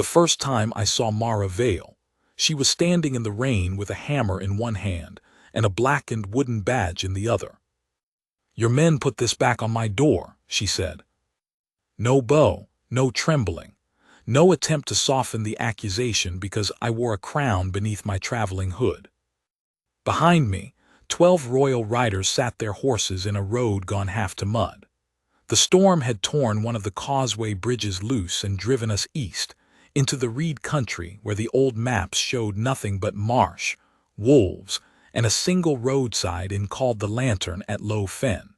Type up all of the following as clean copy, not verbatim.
The first time I saw Mara Vale, she was standing in the rain with a hammer in one hand and a blackened wooden badge in the other. "Your men put this back on my door," she said. No bow, no trembling, no attempt to soften the accusation because I wore a crown beneath my traveling hood. Behind me, 12 royal riders sat their horses in a road gone half to mud. The storm had torn one of the causeway bridges loose and driven us east, into the reed country where the old maps showed nothing but marsh, wolves, and a single roadside inn called the Lantern at Low Fen.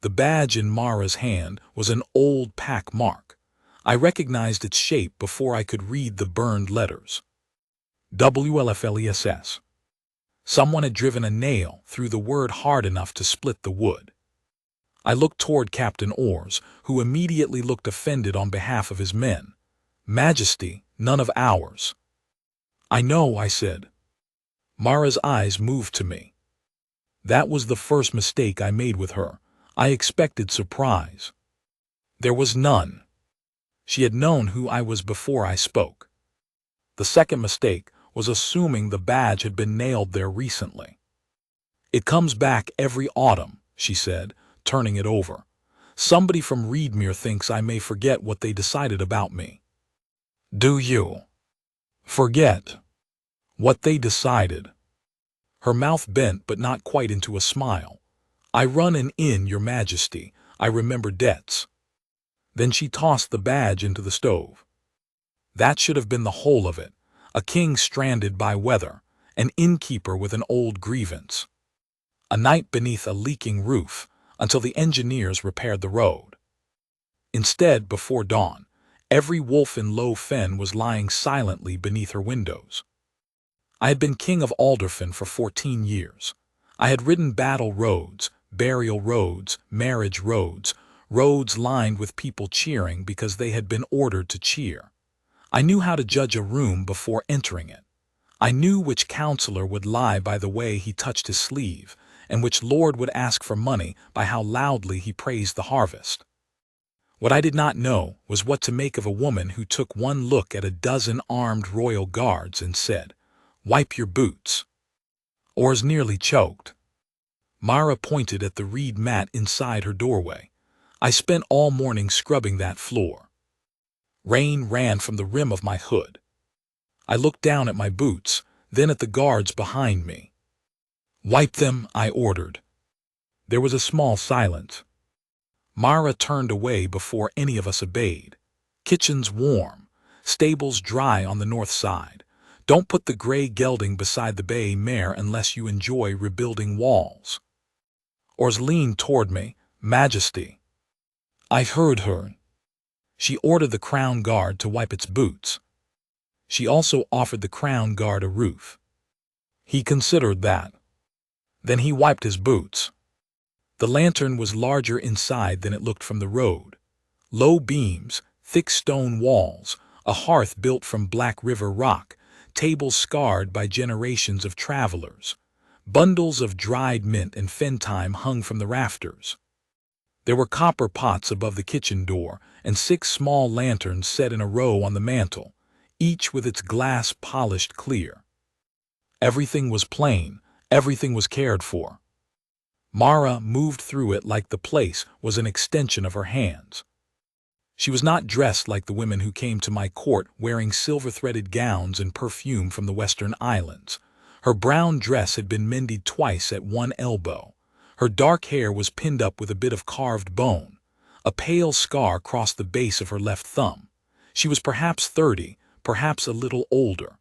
The badge in Mara's hand was an old pack mark. I recognized its shape before I could read the burned letters. WLFLESS. Someone had driven a nail through the word hard enough to split the wood. I looked toward Captain Ors, who immediately looked offended on behalf of his men. "Majesty, none of ours." "I know," I said. Mara's eyes moved to me. That was the first mistake I made with her. I expected surprise. There was none. She had known who I was before I spoke. The second mistake was assuming the badge had been nailed there recently. "It comes back every autumn," she said, turning it over. "Somebody from Reedmere thinks I may forget what they decided about me." "Do you forget what they decided?" Her mouth bent, but not quite into a smile. "I run an inn, Your Majesty. I remember debts." Then she tossed the badge into the stove. That should have been the whole of it. A king stranded by weather, an innkeeper with an old grievance, a night beneath a leaking roof until the engineers repaired the road. Instead, before dawn, every wolf in Low Fen was lying silently beneath her windows. I had been king of Alderfen for 14 years. I had ridden battle roads, burial roads, marriage roads, roads lined with people cheering because they had been ordered to cheer. I knew how to judge a room before entering it. I knew which counselor would lie by the way he touched his sleeve, and which lord would ask for money by how loudly he praised the harvest. What I did not know was what to make of a woman who took one look at a dozen armed royal guards and said, "Wipe your boots." Ors nearly choked. Mara pointed at the reed mat inside her doorway. "I spent all morning scrubbing that floor." Rain ran from the rim of my hood. I looked down at my boots, then at the guards behind me. "Wipe them," I ordered. There was a small silence. Mara turned away before any of us obeyed. "Kitchen's warm. Stables dry on the north side. Don't put the gray gelding beside the bay mare unless you enjoy rebuilding walls." Ors leaned toward me. "Majesty." I heard her. She ordered the crown guard to wipe its boots. She also offered the crown guard a roof. He considered that. Then he wiped his boots. The lantern was larger inside than it looked from the road. Low beams, thick stone walls, a hearth built from Black River rock, tables scarred by generations of travelers. Bundles of dried mint and fen-thyme hung from the rafters. There were copper pots above the kitchen door and 6 small lanterns set in a row on the mantel, each with its glass polished clear. Everything was plain, everything was cared for. Mara moved through it like the place was an extension of her hands. She was not dressed like the women who came to my court wearing silver-threaded gowns and perfume from the Western Islands. Her brown dress had been mended twice at one elbow. Her dark hair was pinned up with a bit of carved bone. A pale scar crossed the base of her left thumb. She was perhaps 30, perhaps a little older.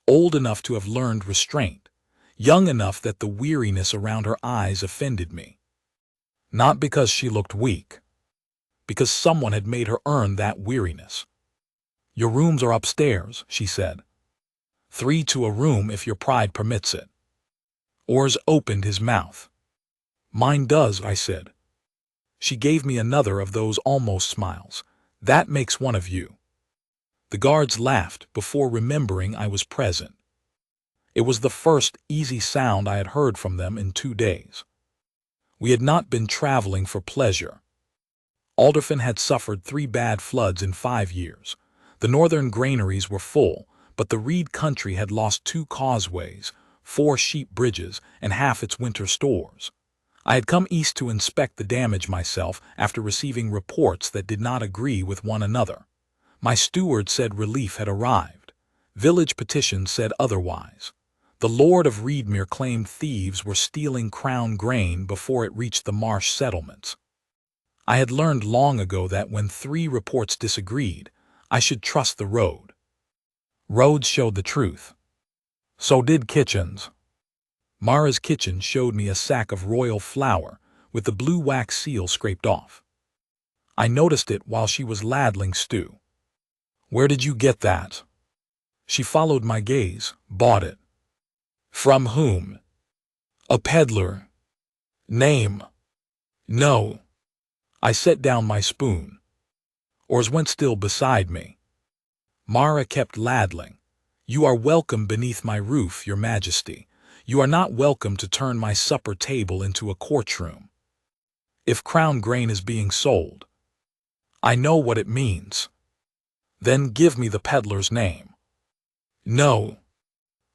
Old enough to have learned restraint. Young enough that the weariness around her eyes offended me. Not because she looked weak. Because someone had made her earn that weariness. "Your rooms are upstairs," she said. 3 to a room if your pride permits it. Ors opened his mouth. "Mine does," I said. She gave me another of those almost smiles. "That makes one of you." The guards laughed before remembering I was present. It was the first easy sound I had heard from them in 2 days. We had not been traveling for pleasure. Alderfen had suffered 3 bad floods in 5 years. The northern granaries were full, but the reed country had lost 2 causeways, 4 sheep bridges, and half its winter stores. I had come east to inspect the damage myself after receiving reports that did not agree with one another. My steward said relief had arrived. Village petitions said otherwise. The Lord of Reedmere claimed thieves were stealing crown grain before it reached the marsh settlements. I had learned long ago that when 3 reports disagreed, I should trust the road. Roads showed the truth. So did kitchens. Mara's kitchen showed me a sack of royal flour with the blue wax seal scraped off. I noticed it while she was ladling stew. Where did you get that? She followed my gaze. Bought it. From whom? A peddler. Name? No. I set down my spoon. Oars went still beside me. Mara kept ladling. You are welcome beneath my roof, your majesty. You are not welcome to turn my supper table into a courtroom. If crown grain is being sold, I know what it means. Then give me the peddler's name. No.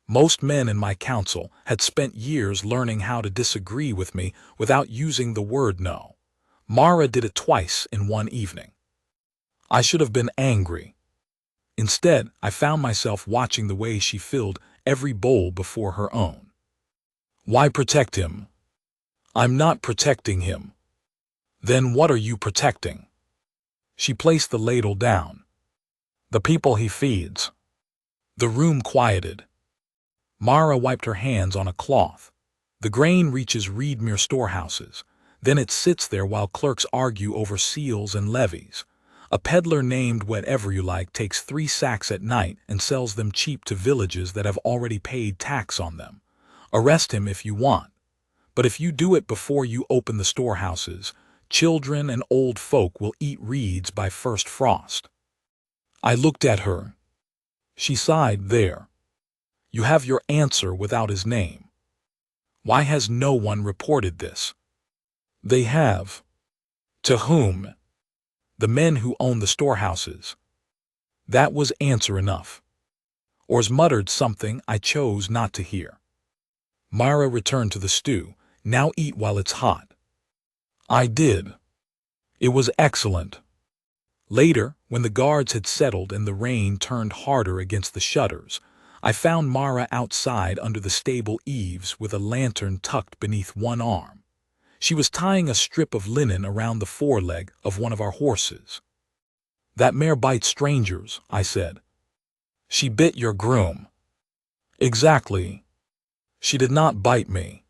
Most men in my council had spent years learning how to disagree with me without using the word no. Mara did it twice in one evening. I should have been angry. Instead, I found myself watching the way she filled every bowl before her own. Why protect him? I'm not protecting him. Then what are you protecting? She placed the ladle down. The people he feeds. The room quieted. Mara wiped her hands on a cloth. The grain reaches Reedmere storehouses. Then it sits there while clerks argue over seals and levies. A peddler named Whatever You Like takes 3 sacks at night and sells them cheap to villages that have already paid tax on them. Arrest him if you want. But if you do it before you open the storehouses, children and old folk will eat reeds by first frost. I looked at her. She sighed there. You have your answer without his name. Why has no one reported this? They have. To whom? The men who own the storehouses. That was answer enough. Ors muttered something I chose not to hear. Mara returned to the stew. Now eat while it's hot. I did. It was excellent. Later, when the guards had settled and the rain turned harder against the shutters, I found Mara outside under the stable eaves with a lantern tucked beneath one arm. She was tying a strip of linen around the foreleg of one of our horses. That mare bites strangers, I said. She bit your groom. Exactly. She did not bite me.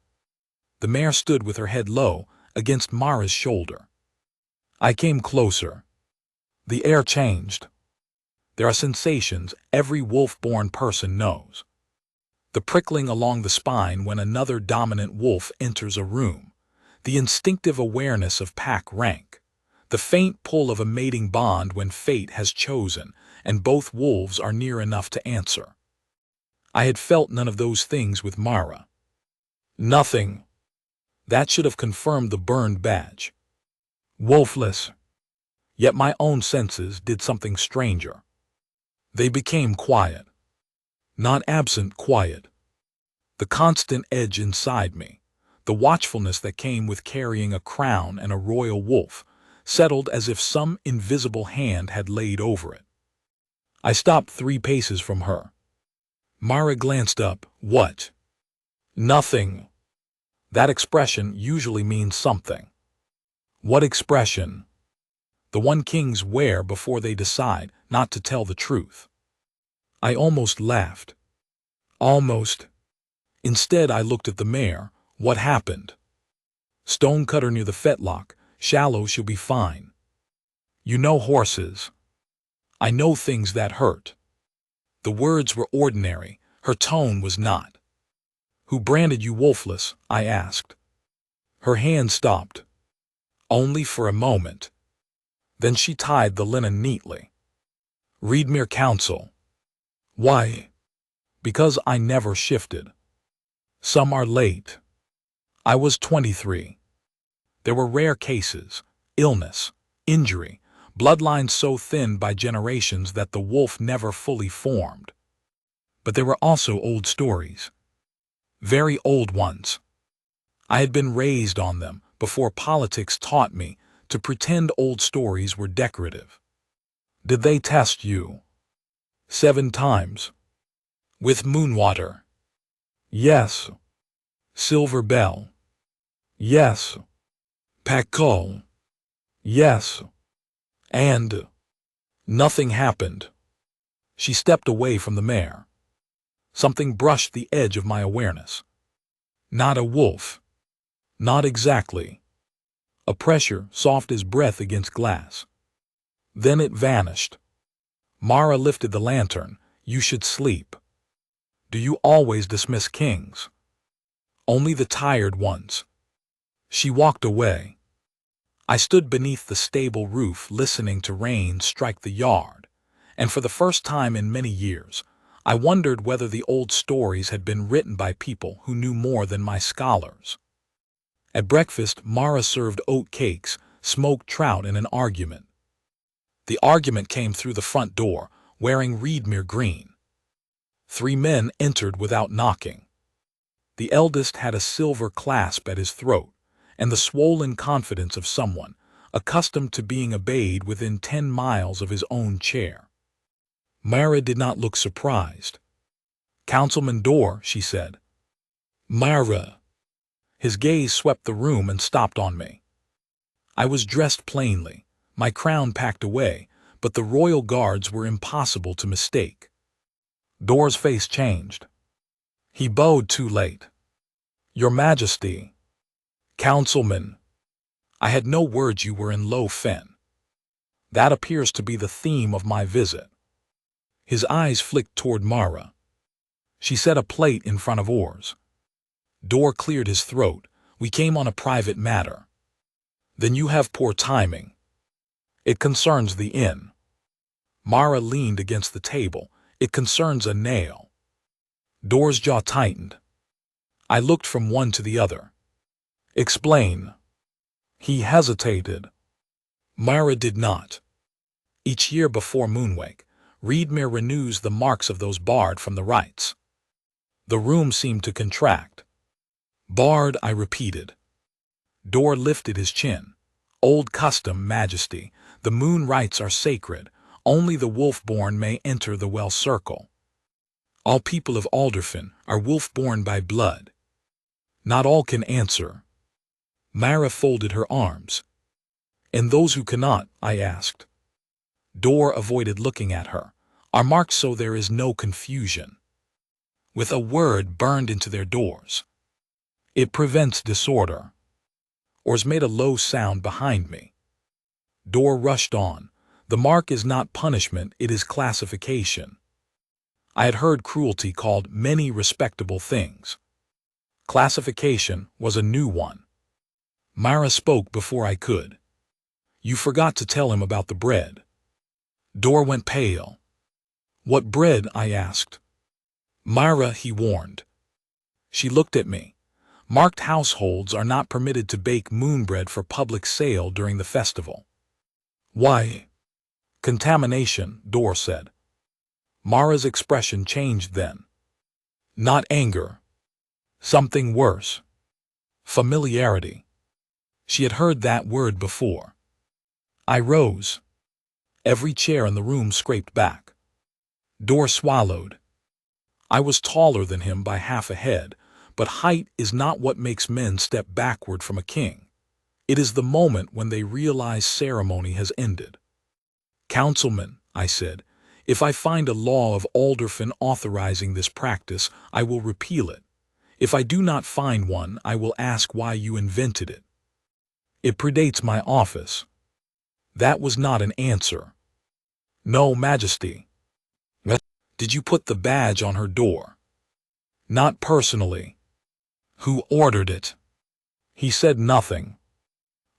The mare stood with her head low against Mara's shoulder. I came closer. The air changed. There are sensations every wolf-born person knows. The prickling along the spine when another dominant wolf enters a room. The instinctive awareness of pack rank. The faint pull of a mating bond when fate has chosen and both wolves are near enough to answer. I had felt none of those things with Mara. Nothing. That should have confirmed the burned badge. Wolfless. Yet my own senses did something stranger. They became quiet. Not absent quiet. The constant edge inside me, the watchfulness that came with carrying a crown and a royal wolf, settled as if some invisible hand had laid over it. I stopped 3 paces from her. Mara glanced up. What? Nothing. That expression usually means something. What expression? The one kings wear before they decide not to tell the truth. I almost laughed. Almost. Instead, I looked at the mare. What happened? Stone cut her near the fetlock. Shallow, she'll be fine. You know horses. I know things that hurt. The words were ordinary. Her tone was not. Who branded you wolfless? I asked. Her hand stopped. Only for a moment. Then she tied the linen neatly. Reedmere Council. Why? Because I never shifted. Some are late. I was 23. There were rare cases, illness, injury, bloodlines so thin by generations that the wolf never fully formed. But there were also old stories. Very old ones. I had been raised on them before politics taught me to pretend old stories were decorative. Did they test you? 7 times. With Moonwater? Yes. Silver Bell? Yes. Pakol? Yes. And nothing happened. She stepped away from the mare. Something brushed the edge of my awareness. Not a wolf. Not exactly. A pressure soft as breath against glass. Then it vanished. Mara lifted the lantern. You should sleep. Do you always dismiss kings? Only the tired ones. She walked away. I stood beneath the stable roof listening to rain strike the yard, and for the first time in many years, I wondered whether the old stories had been written by people who knew more than my scholars. At breakfast, Mara served oat cakes, smoked trout, and an argument. The argument came through the front door, wearing Reedmere green. 3 men entered without knocking. The eldest had a silver clasp at his throat, and the swollen confidence of someone accustomed to being obeyed within 10 miles of his own chair. Mara did not look surprised. "Councilman Dorr," she said. "Mara." His gaze swept the room and stopped on me. I was dressed plainly, my crown packed away, but the royal guards were impossible to mistake. Dorr's face changed. He bowed too late. "Your Majesty." "Councilman." "I had no word you were in Low Fen." "That appears to be the theme of my visit." His eyes flicked toward Mara. She set a plate in front of Orr's. Dorr cleared his throat. "We came on a private matter." "Then you have poor timing. It concerns the inn." Mara leaned against the table. "It concerns a nail." Dorr's jaw tightened. I looked from one to the other. "Explain." He hesitated. Mara did not. Each year before Moonwake, Reedmere renews the marks of those barred from the rites. The room seemed to contract. "Barred," I repeated. Dorr lifted his chin. "Old custom, Majesty. The moon rites are sacred. Only the wolf-born may enter the well circle. All people of Alderfen are wolf-born by blood. Not all can answer." Mara folded her arms. "And those who cannot?" I asked. Dorr avoided looking at her. "Are marked so there is no confusion. With a word burned into their doors. It prevents disorder." Orr's made a low sound behind me. Dorr rushed on. "The mark is not punishment, it is classification." I had heard cruelty called many respectable things. Classification was a new one. Mara spoke before I could. "You forgot to tell him about the bread." Dorr went pale. "What bread?" I asked. "Mara," he warned. She looked at me. "Marked households are not permitted to bake moonbread for public sale during the festival." "Why?" "Contamination," Dorr said. Mara's expression changed then. Not anger. Something worse. Familiarity. She had heard that word before. I rose. Every chair in the room scraped back. Dorr swallowed. I was taller than him by half a head, but height is not what makes men step backward from a king. It is the moment when they realize ceremony has ended. "Councilman," I said, "if I find a law of Alderfen authorizing this practice, I will repeal it. If I do not find one, I will ask why you invented it. It predates my office." That was not an answer. "No, Majesty." "Did you put the badge on her door?" "Not personally." "Who ordered it?" He said nothing.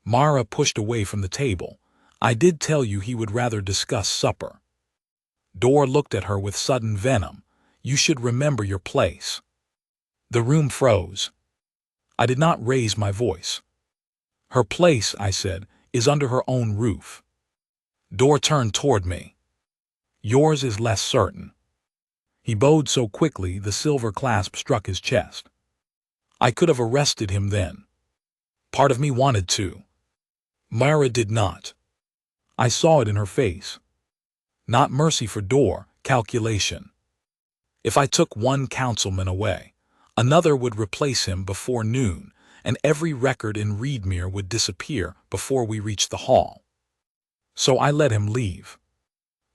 Mara pushed away from the table. "I did tell you he would rather discuss supper." Dorr looked at her with sudden venom. "You should remember your place." The room froze. I did not raise my voice. "Her place," I said, "is under her own roof." Door turned toward me. Yours is less certain. He bowed so quickly the silver clasp struck his chest. I could have arrested him then. Part of me wanted to. Myra did not. I saw it in her face. Not mercy for Door, calculation. If I took one councilman away, another would replace him before noon, and every record in Reedmere would disappear before we reached the hall. So I let him leave.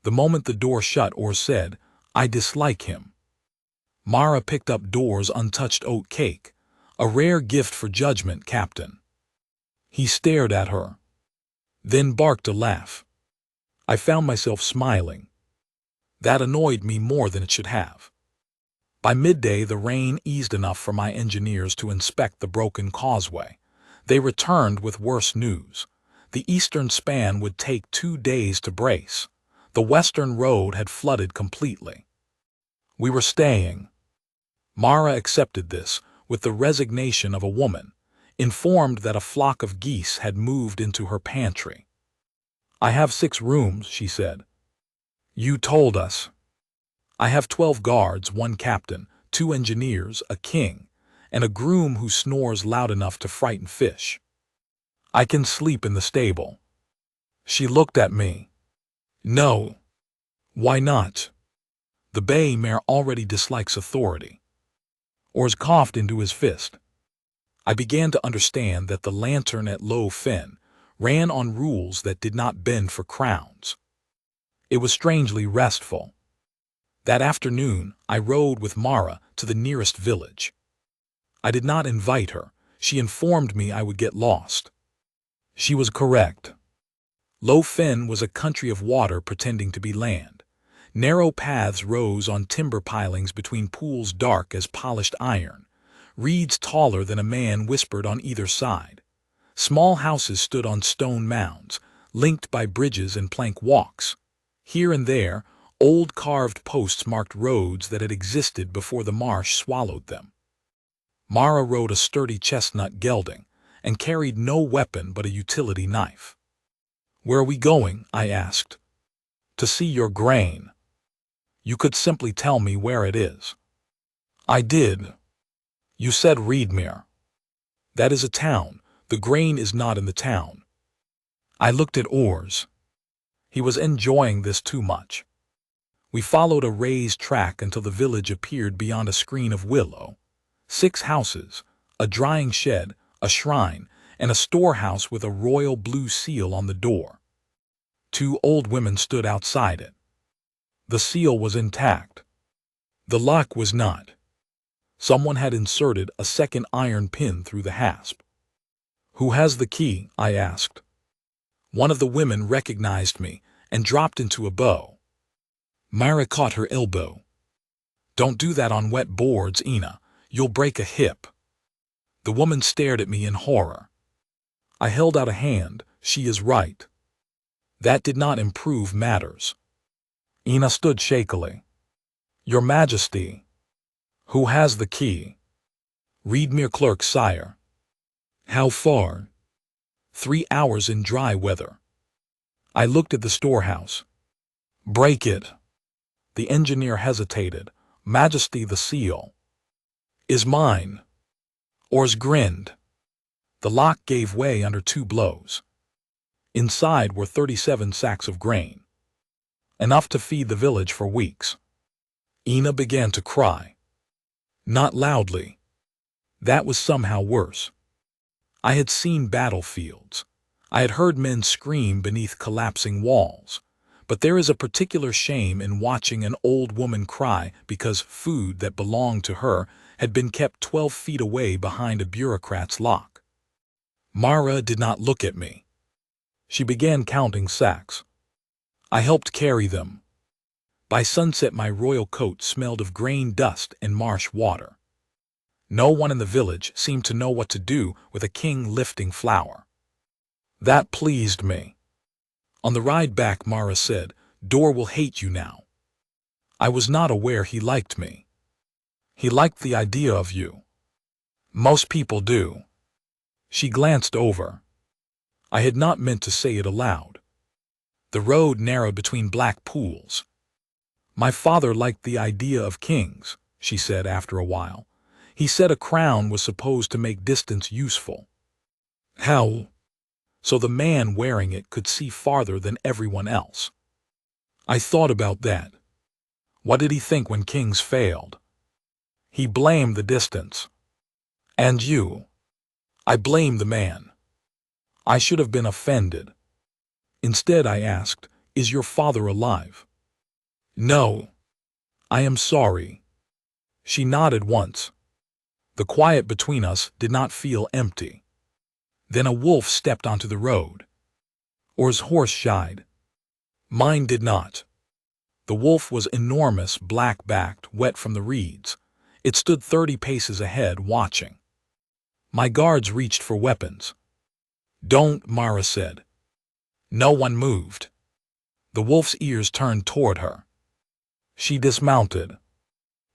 The moment the door shut, Orr said, I dislike him. Mara picked up Door's untouched oat cake, a rare gift for judgment, Captain. He stared at her, then barked a laugh. I found myself smiling. That annoyed me more than it should have. By midday, the rain eased enough for my engineers to inspect the broken causeway. They returned with worse news. The eastern span would take 2 days to brace. The western road had flooded completely. We were staying. Mara accepted this with the resignation of a woman, informed that a flock of geese had moved into her pantry. I have 6 rooms, she said. You told us. I have 12 guards, 1 captain, 2 engineers, a king, and a groom who snores loud enough to frighten fish. I can sleep in the stable. She looked at me. No. Why not? The bay mare already dislikes authority. Ors coughed into his fist. I began to understand that the lantern at Low Fen ran on rules that did not bend for crowns. It was strangely restful. That afternoon, I rode with Mara to the nearest village. I did not invite her. She informed me I would get lost. She was correct. Low Fen was a country of water pretending to be land. Narrow paths rose on timber pilings between pools dark as polished iron. Reeds taller than a man whispered on either side. Small houses stood on stone mounds, linked by bridges and plank walks. Here and there, old carved posts marked roads that had existed before the marsh swallowed them. Mara rode a sturdy chestnut gelding and carried no weapon but a utility knife. Where are we going? I asked. To see your grain. You could simply tell me where it is. I did. You said Reedmere. That is a town. The grain is not in the town. I looked at Ors. He was enjoying this too much. We followed a raised track until the village appeared beyond a screen of willow. 6 houses, a drying shed, a shrine, and a storehouse with a royal blue seal on the door. 2 old women stood outside it. The seal was intact. The lock was not. Someone had inserted a second iron pin through the hasp. Who has the key? I asked. One of the women recognized me and dropped into a bow. Myra caught her elbow. Don't do that on wet boards, Ina. You'll break a hip. The woman stared at me in horror. I held out a hand. She is right. That did not improve matters. Ina stood shakily. Your Majesty. Who has the key? Reedmere clerk, sire. How far? 3 hours in dry weather. I looked at the storehouse. Break it. The engineer hesitated. Majesty, the seal is mine. Ors grinned. The lock gave way under 2 blows. Inside were 37 sacks of grain. Enough to feed the village for weeks. Ina began to cry. Not loudly. That was somehow worse. I had seen battlefields. I had heard men scream beneath collapsing walls. But there is a particular shame in watching an old woman cry because food that belonged to her had been kept 12 feet away behind a bureaucrat's lock. Mara did not look at me. She began counting sacks. I helped carry them. By sunset, my royal coat smelled of grain dust and marsh water. No one in the village seemed to know what to do with a king lifting flour. That pleased me. On the ride back, Mara said, Door will hate you now. I was not aware he liked me. He liked the idea of you. Most people do. She glanced over. I had not meant to say it aloud. The road narrowed between black pools. My father liked the idea of kings, she said after a while. He said a crown was supposed to make distance useful. How? So the man wearing it could see farther than everyone else. I thought about that. What did he think when kings failed? He blamed the distance. And you? I blamed the man. I should have been offended. Instead, I asked, "Is your father alive?" "No. I am sorry." She nodded once. The quiet between us did not feel empty. Then a wolf stepped onto the road. Or's horse shied. Mine did not. The wolf was enormous, black-backed, wet from the reeds. It stood 30 paces ahead, watching. My guards reached for weapons. "Don't," Mara said. No one moved. The wolf's ears turned toward her. She dismounted.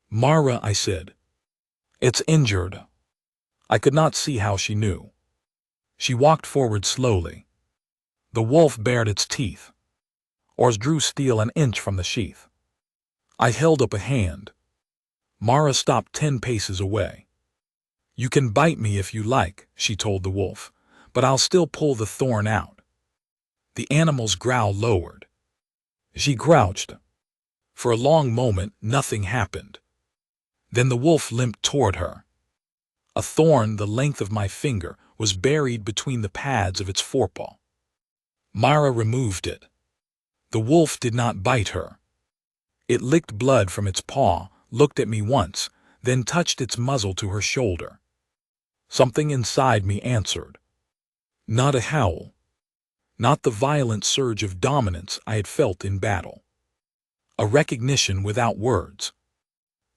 "Mara," I said. "It's injured." I could not see how she knew. She walked forward slowly. The wolf bared its teeth. Oars drew steel an inch from the sheath. I held up a hand. Mara stopped 10 paces away. "You can bite me if you like," she told the wolf, "but I'll still pull the thorn out." The animal's growl lowered. She crouched. For a long moment, nothing happened. Then the wolf limped toward her. A thorn the length of my finger was buried between the pads of its forepaw. Mara removed it. The wolf did not bite her. It licked blood from its paw, looked at me once, then touched its muzzle to her shoulder. Something inside me answered. Not a howl. Not the violent surge of dominance I had felt in battle. A recognition without words.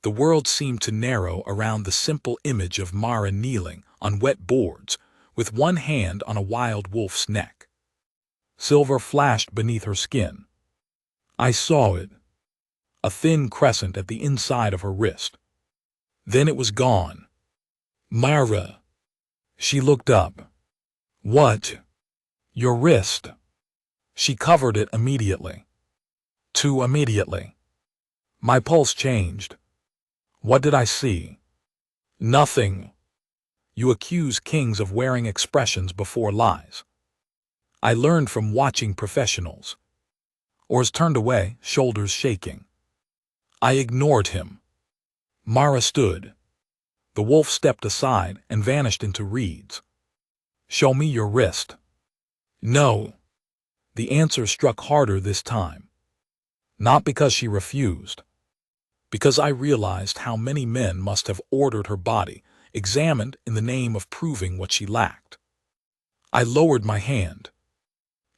The world seemed to narrow around the simple image of Mara kneeling on wet boards, with one hand on a wild wolf's neck. Silver flashed beneath her skin. I saw it. A thin crescent at the inside of her wrist. Then it was gone. Mara. She looked up. What? Your wrist. She covered it immediately. Too immediately. My pulse changed. What did I see? Nothing. You accuse kings of wearing expressions before lies. I learned from watching professionals. Ors turned away, shoulders shaking. I ignored him. Mara stood. The wolf stepped aside and vanished into reeds. Show me your wrist. No. The answer struck harder this time. Not because she refused. Because I realized how many men must have ordered her body, examined in the name of proving what she lacked. I lowered my hand.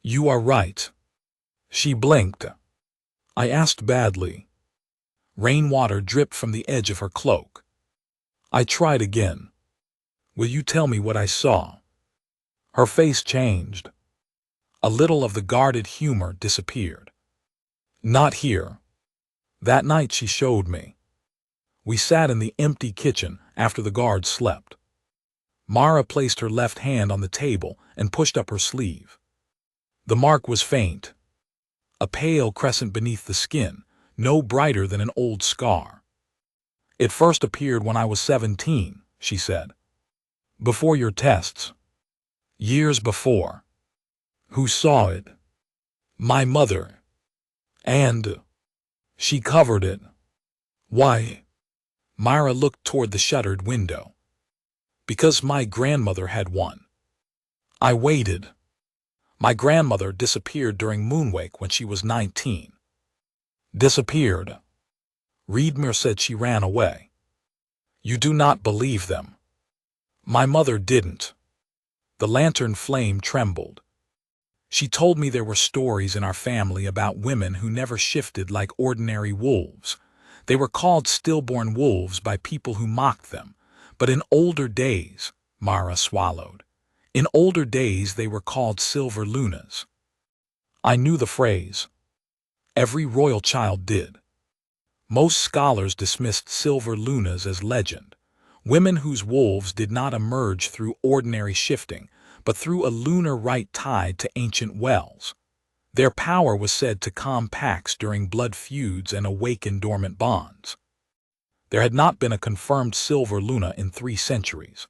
You are right. She blinked. I asked badly. Rainwater dripped from the edge of her cloak. I tried again. Will you tell me what I saw? Her face changed. A little of the guarded humor disappeared. Not here. That night she showed me. We sat in the empty kitchen after the guards slept. Mara placed her left hand on the table and pushed up her sleeve. The mark was faint. A pale crescent beneath the skin, no brighter than an old scar. It first appeared when I was 17, she said. Before your tests. Years before. Who saw it? My mother. And she covered it. Why? Myra looked toward the shuttered window. Because my grandmother had one. I waited. My grandmother disappeared during Moonwake when she was 19. Disappeared. Reedmer said she ran away. You do not believe them. My mother didn't. The lantern flame trembled. She told me there were stories in our family about women who never shifted like ordinary wolves. They were called stillborn wolves by people who mocked them. But in older days, Mara swallowed. In older days they were called silver lunas. I knew the phrase. Every royal child did. Most scholars dismissed silver lunas as legend. Women whose wolves did not emerge through ordinary shifting, but through a lunar rite tied to ancient wells. Their power was said to calm pacts during blood feuds and awaken dormant bonds. There had not been a confirmed silver Luna in 3 centuries.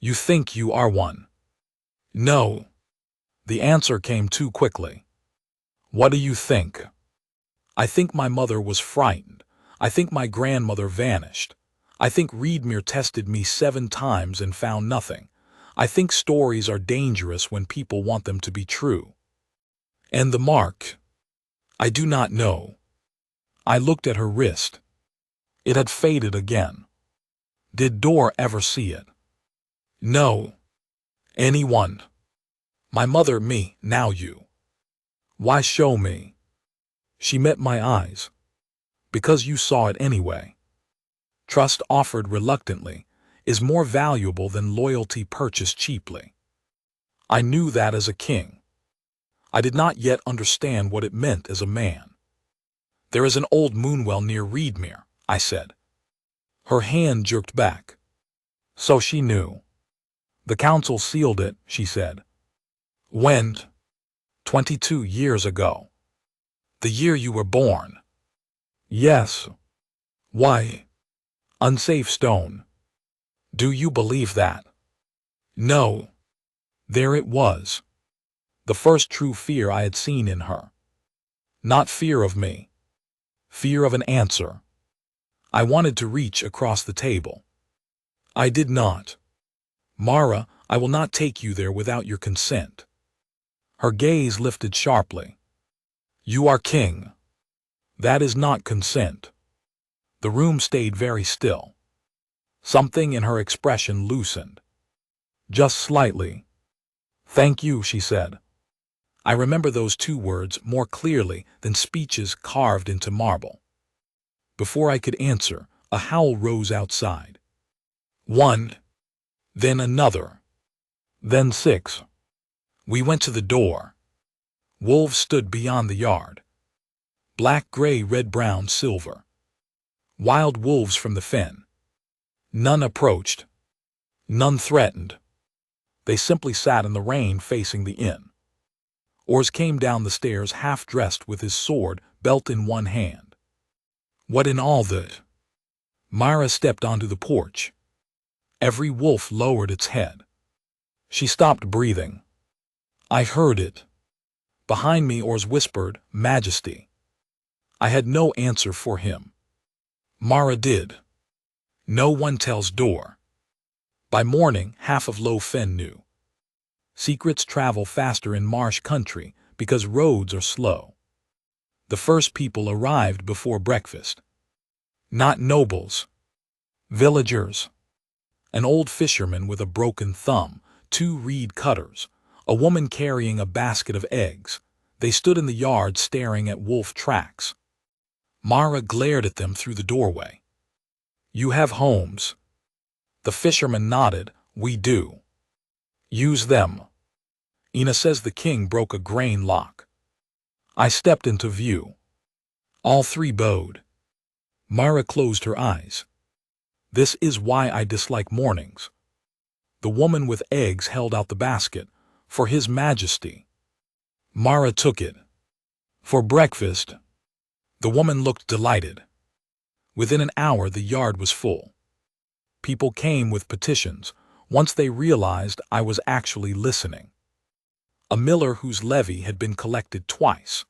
You think you are one? No. The answer came too quickly. What do you think? I think my mother was frightened. I think my grandmother vanished. I think Reedmere tested me 7 times and found nothing. I think stories are dangerous when people want them to be true. And the mark? I do not know. I looked at her wrist. It had faded again. Did Dor ever see it? No. Anyone? My mother, me, now you. Why show me? She met my eyes. Because you saw it anyway. Trust offered reluctantly is more valuable than loyalty purchased cheaply. I knew that as a king. I did not yet understand what it meant as a man. There is an old moonwell near Reedmere, I said. Her hand jerked back. So she knew. The council sealed it, she said. When? 22 years ago. The year you were born. Yes. Why? Unsafe stone. Do you believe that? No. There it was. The first true fear I had seen in her. Not fear of me. Fear of an answer. I wanted to reach across the table. I did not. Mara, I will not take you there without your consent. Her gaze lifted sharply. You are king. That is not consent. The room stayed very still. Something in her expression loosened. Just slightly. Thank you, she said. I remember those 2 words more clearly than speeches carved into marble. Before I could answer, a howl rose outside. 1. Then another. Then 6. We went to the door. Wolves stood beyond the yard. Black, gray, red, brown, silver. Wild wolves from the fen. None approached. None threatened. They simply sat in the rain facing the inn. Ors came down the stairs half-dressed with his sword belt in one hand. What in all the... Mara stepped onto the porch. Every wolf lowered its head. She stopped breathing. I heard it. Behind me Ors whispered, Majesty. I had no answer for him. Mara did. No one tells Dor. By morning, half of Low Fen knew. Secrets travel faster in marsh country because roads are slow. The first people arrived before breakfast. Not nobles. Villagers. An old fisherman with a broken thumb, 2 reed cutters, a woman carrying a basket of eggs. They stood in the yard staring at wolf tracks. Mara glared at them through the doorway. You have homes. The fisherman nodded. We do. Use them. Ina says the king broke a grain lock. I stepped into view. All 3 bowed. Mara closed her eyes. This is why I dislike mornings. The woman with eggs held out the basket. For His Majesty. Mara took it. For breakfast. The woman looked delighted. Within an hour the yard was full. People came with petitions, once they realized I was actually listening. A miller whose levy had been collected twice.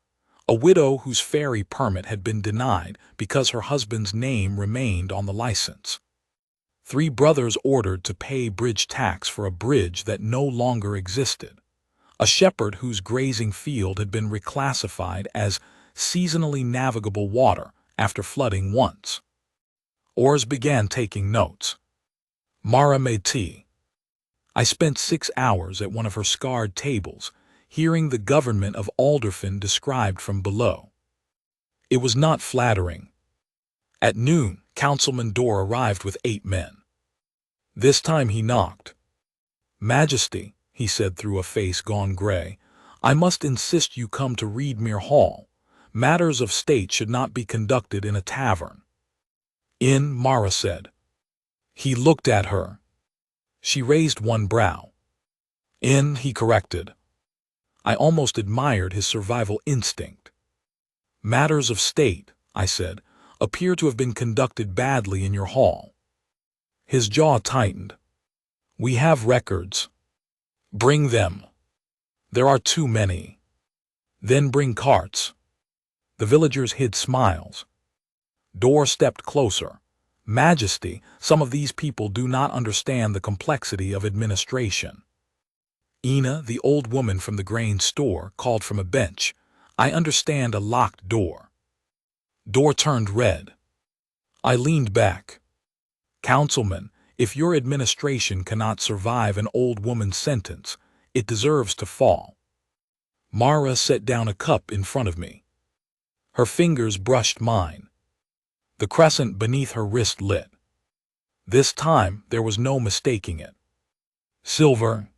A widow whose ferry permit had been denied because her husband's name remained on the license. 3 brothers ordered to pay bridge tax for a bridge that no longer existed. A shepherd whose grazing field had been reclassified as seasonally navigable water after flooding once. Ors began taking notes. Mara made tea. I spent 6 hours at one of her scarred tables, hearing the government of Alderfin described from below. It was not flattering. At noon, Councilman Dor arrived with 8 men. This time he knocked. Majesty, he said through a face gone gray, I must insist you come to Reedmere Hall. Matters of state should not be conducted in a tavern. In, Mara said. He looked at her. She raised one brow. In, he corrected. I almost admired his survival instinct. Matters of state, I said, appear to have been conducted badly in your hall. His jaw tightened. We have records. Bring them. There are too many. Then bring carts. The villagers hid smiles. Dor stepped closer. Majesty, some of these people do not understand the complexity of administration. Ina, the old woman from the grain store, called from a bench, I understand a locked door. Dor turned red. I leaned back. Councilman, if your administration cannot survive an old woman's sentence, it deserves to fall. Mara set down a cup in front of me. Her fingers brushed mine. The crescent beneath her wrist lit. This time there was no mistaking it. Silver.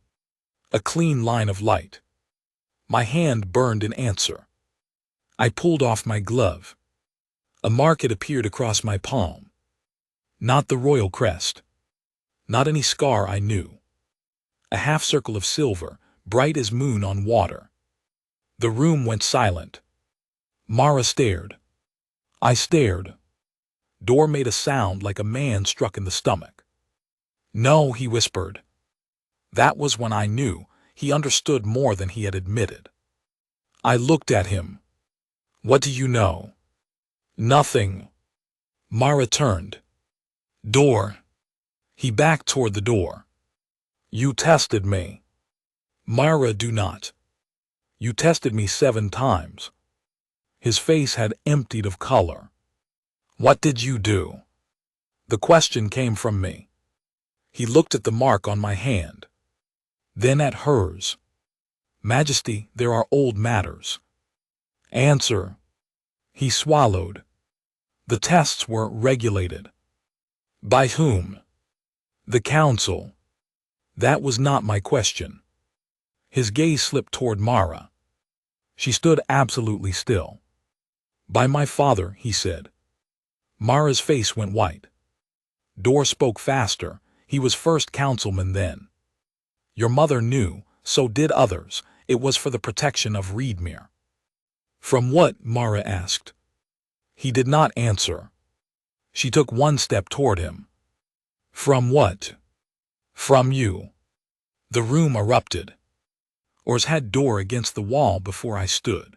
A clean line of light. My hand burned in answer. I pulled off my glove. A mark had appeared across my palm. Not the royal crest. Not any scar I knew. A half circle of silver, bright as moon on water. The room went silent. Mara stared. I stared. Dor made a sound like a man struck in the stomach. No, he whispered. That was when I knew he understood more than he had admitted. I looked at him. What do you know? Nothing. Mara turned. Dor. He backed toward the door. You tested me. Mara, do not. You tested me 7 times. His face had emptied of color. What did you do? The question came from me. He looked at the mark on my hand. Then at hers. Majesty, there are old matters. Answer. He swallowed. The tests were regulated. By whom? The council. That was not my question. His gaze slipped toward Mara. She stood absolutely still. By my father, he said. Mara's face went white. Dor spoke faster. He was first councilman then. Your mother knew, so did others. It was for the protection of Reedmere. From what? Mara asked. He did not answer. She took 1 step toward him. From what? From you. The room erupted. Ors had Dor against the wall before I stood.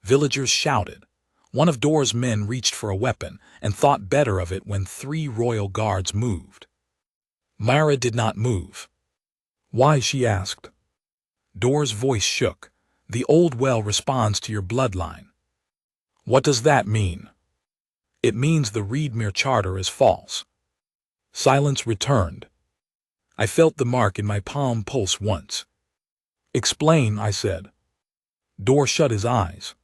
Villagers shouted. One of Dor's men reached for a weapon and thought better of it when 3 royal guards moved. Mara did not move. Why? She asked. Dor's voice shook. The old well responds to your bloodline. What does that mean? It means the Reedmere Charter is false. Silence returned. I felt the mark in my palm pulse once. Explain, I said. Dor shut his eyes.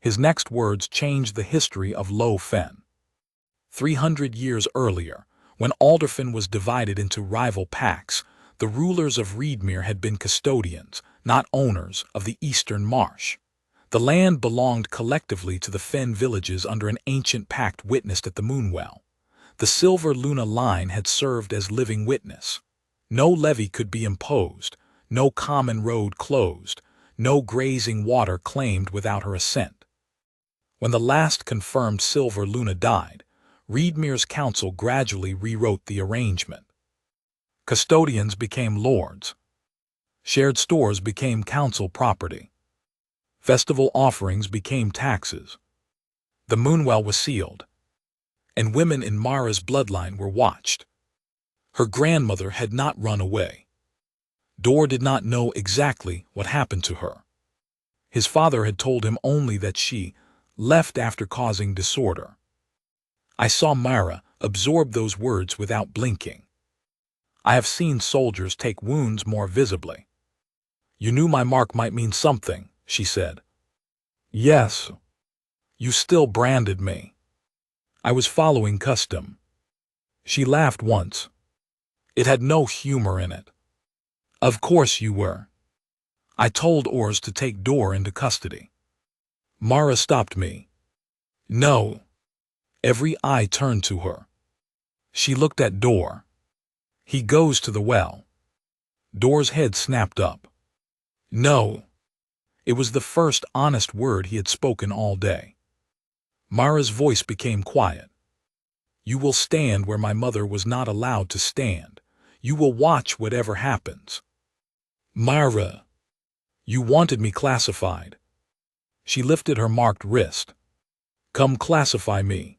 His next words changed the history of Low Fen. 300 years earlier, when Alderfen was divided into rival pacts, the rulers of Reedmere had been custodians, not owners, of the eastern marsh. The land belonged collectively to the Fen villages under an ancient pact witnessed at the Moonwell. The Silver Luna line had served as living witness. No levy could be imposed, no common road closed, no grazing water claimed without her assent. When the last confirmed Silver Luna died, Reedmere's council gradually rewrote the arrangement. Custodians became lords. Shared stores became council property. Festival offerings became taxes. The Moonwell was sealed, and women in Mara's bloodline were watched. Her grandmother had not run away. Dor did not know exactly what happened to her. His father had told him only that she left after causing disorder. I saw Mara absorb those words without blinking. I have seen soldiers take wounds more visibly. You knew my mark might mean something, she said. Yes. You still branded me. I was following custom. She laughed once. It had no humor in it. Of course you were. I told Ors to take Dor into custody. Mara stopped me. No. Every eye turned to her. She looked at Dor. He goes to the well. Dor's head snapped up. No. It was the first honest word he had spoken all day. Mara's voice became quiet. You will stand where my mother was not allowed to stand. You will watch whatever happens. Mara, you wanted me classified. She lifted her marked wrist. Come classify me.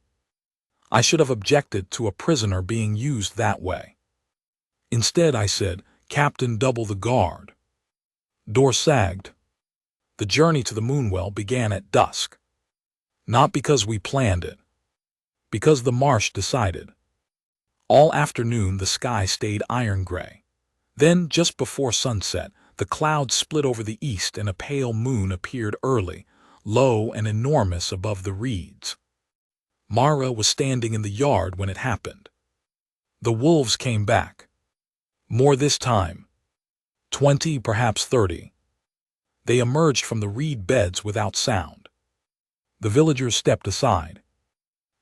I should have objected to a prisoner being used that way. Instead, I said, Captain, double the guard. Door sagged. The journey to the Moonwell began at dusk. Not because we planned it. Because the marsh decided. All afternoon the sky stayed iron gray. Then, just before sunset, the clouds split over the east and a pale moon appeared early, low and enormous above the reeds. Mara was standing in the yard when it happened. The wolves came back. More this time. 20, perhaps 30. They emerged from the reed beds without sound. The villagers stepped aside.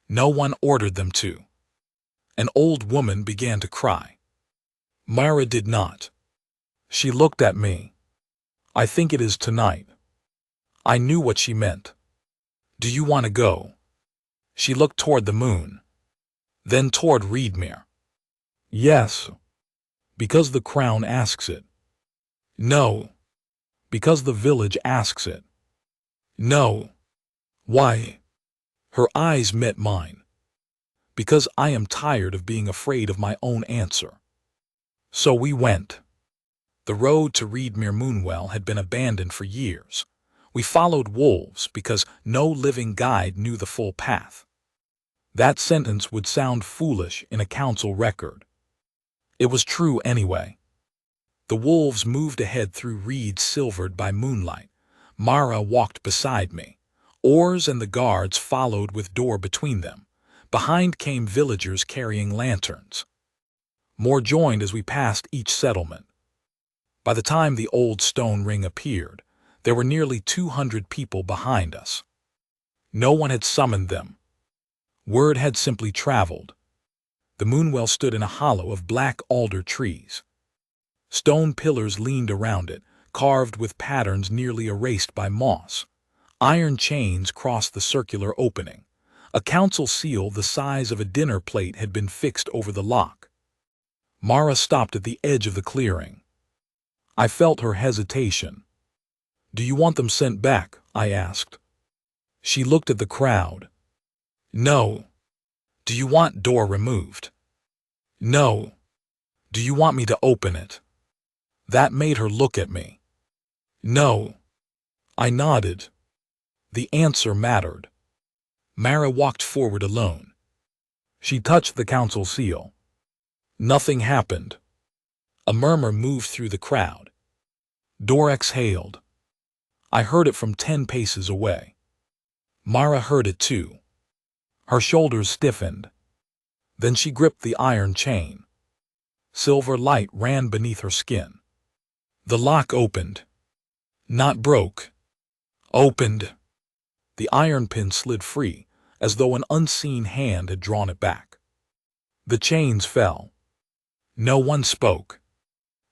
No one ordered them to. An old woman began to cry. Mara did not. She looked at me. I think it is tonight. I knew what she meant. Do you want to go? She looked toward the moon. Then toward Reedmere. Yes. Because the crown asks it. No. Because the village asks it. No. Why? Her eyes met mine. Because I am tired of being afraid of my own answer. So we went. The road to Reedmere Moonwell had been abandoned for years. We followed wolves because no living guide knew the full path. That sentence would sound foolish in a council record. It was true anyway. The wolves moved ahead through reeds silvered by moonlight. Mara walked beside me. Oars and the guards followed with door between them. Behind came villagers carrying lanterns. More joined as we passed each settlement. By the time the old stone ring appeared, there were nearly 200 people behind us. No one had summoned them. Word had simply traveled. The Moonwell stood in a hollow of black alder trees. Stone pillars leaned around it, carved with patterns nearly erased by moss. Iron chains crossed the circular opening. A council seal the size of a dinner plate had been fixed over the lock. Mara stopped at the edge of the clearing. I felt her hesitation. Do you want them sent back? I asked. She looked at the crowd. No. Do you want door removed? No. Do you want me to open it? That made her look at me. No. I nodded. The answer mattered. Mara walked forward alone. She touched the council seal. Nothing happened. A murmur moved through the crowd. Door exhaled. I heard it from 10 paces away. Mara heard it too. Her shoulders stiffened. Then she gripped the iron chain. Silver light ran beneath her skin. The lock opened. Not broke. Opened. The iron pin slid free, as though an unseen hand had drawn it back. The chains fell. No one spoke.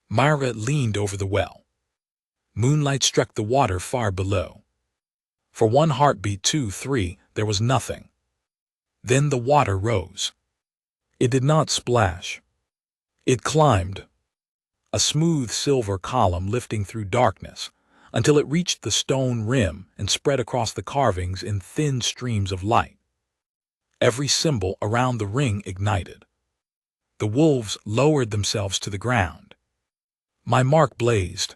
Mara leaned over the well. Moonlight struck the water far below. For one heartbeat, 2, 3, there was nothing. Then the water rose. It did not splash. It climbed. A smooth silver column lifting through darkness, until it reached the stone rim and spread across the carvings in thin streams of light. Every symbol around the ring ignited. The wolves lowered themselves to the ground. My mark blazed.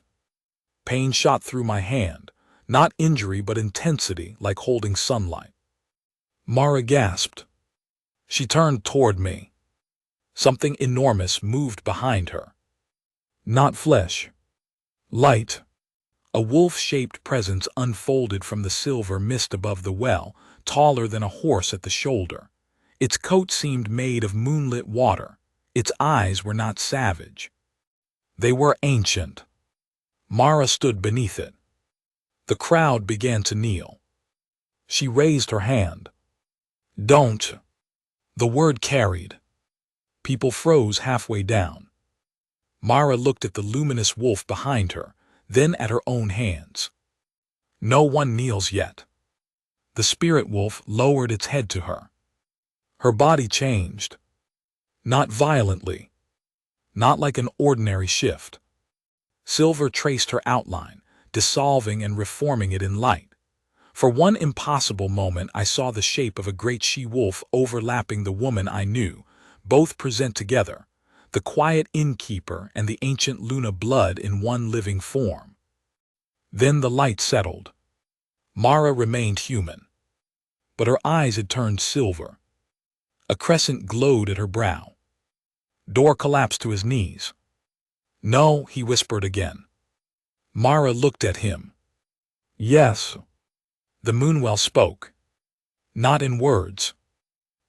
Pain shot through my hand, not injury but intensity like holding sunlight. Mara gasped. She turned toward me. Something enormous moved behind her. Not flesh. Light. A wolf-shaped presence unfolded from the silver mist above the well, taller than a horse at the shoulder. Its coat seemed made of moonlit water. Its eyes were not savage. They were ancient. Mara stood beneath it. The crowd began to kneel. She raised her hand. Don't. The word carried. People froze halfway down. Mara looked at the luminous wolf behind her, then at her own hands. No one kneels yet. The spirit wolf lowered its head to her. Her body changed. Not violently. Not like an ordinary shift. Silver traced her outline, dissolving and reforming it in light. For one impossible moment I saw the shape of a great she-wolf overlapping the woman I knew, both present together, the quiet innkeeper and the ancient Luna blood in one living form. Then the light settled. Mara remained human, but her eyes had turned silver. A crescent glowed at her brow. Dor collapsed to his knees. "No," he whispered again. Mara looked at him. "Yes." The Moonwell spoke. Not in words.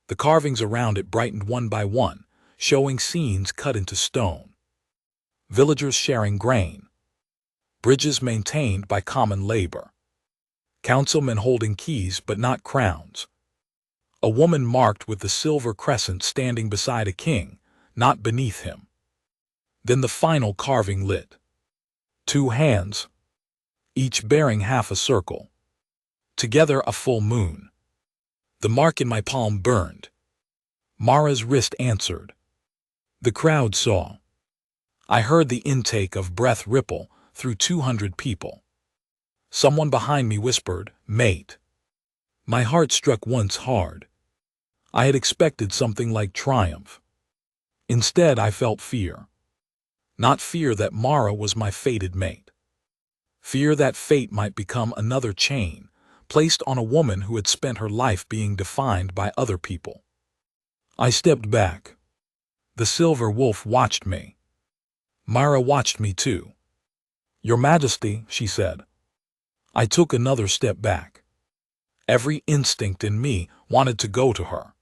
The carvings around it brightened one by one, showing scenes cut into stone. Villagers sharing grain. Bridges maintained by common labor. Councilmen holding keys but not crowns. A woman marked with the silver crescent standing beside a king, not beneath him. Then the final carving lit. 2 hands, each bearing half a circle. Together a full moon. The mark in my palm burned. Mara's wrist answered. The crowd saw. I heard the intake of breath ripple through 200 people. Someone behind me whispered, "Mate." My heart struck once hard. I had expected something like triumph. Instead, I felt fear. Not fear that Mara was my fated mate. Fear that fate might become another chain, placed on a woman who had spent her life being defined by other people. I stepped back. The silver wolf watched me. Mara watched me too. "Your Majesty," she said. I took another step back. Every instinct in me wanted to go to her.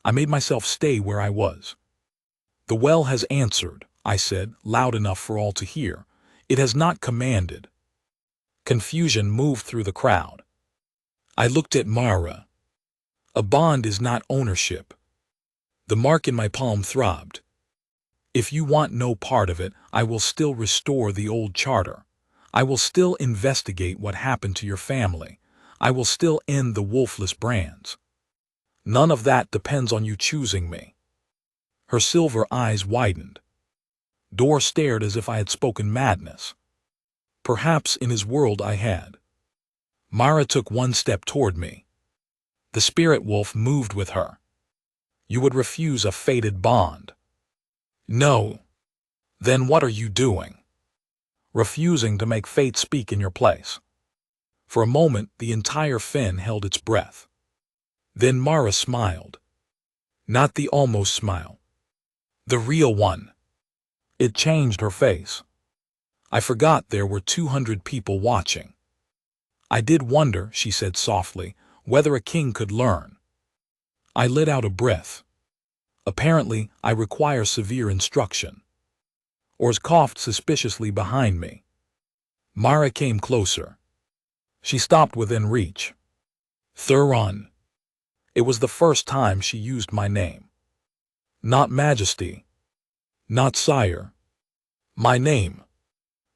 I made myself stay where I was. "The well has answered," I said, loud enough for all to hear. "It has not commanded." Confusion moved through the crowd. I looked at Mara. A bond is not ownership. The mark in my palm throbbed. "If you want no part of it, I will still restore the old charter. I will still investigate what happened to your family. I will still end the wolfless brands. None of that depends on you choosing me." Her silver eyes widened. Dor stared as if I had spoken madness. Perhaps in his world I had. Mara took one step toward me. The spirit wolf moved with her. "You would refuse a fated bond." "No." "Then what are you doing?" "Refusing to make fate speak in your place." For a moment, the entire fen held its breath. Then Mara smiled. Not the almost smile. The real one. It changed her face. I forgot there were 200 people watching. "I did wonder," she said softly, "whether a king could learn." I let out a breath. Apparently, I require severe instruction. Ors coughed suspiciously behind me. Mara came closer. She stopped within reach. "Thuron." It was the first time she used my name. Not Majesty. Not Sire. My name.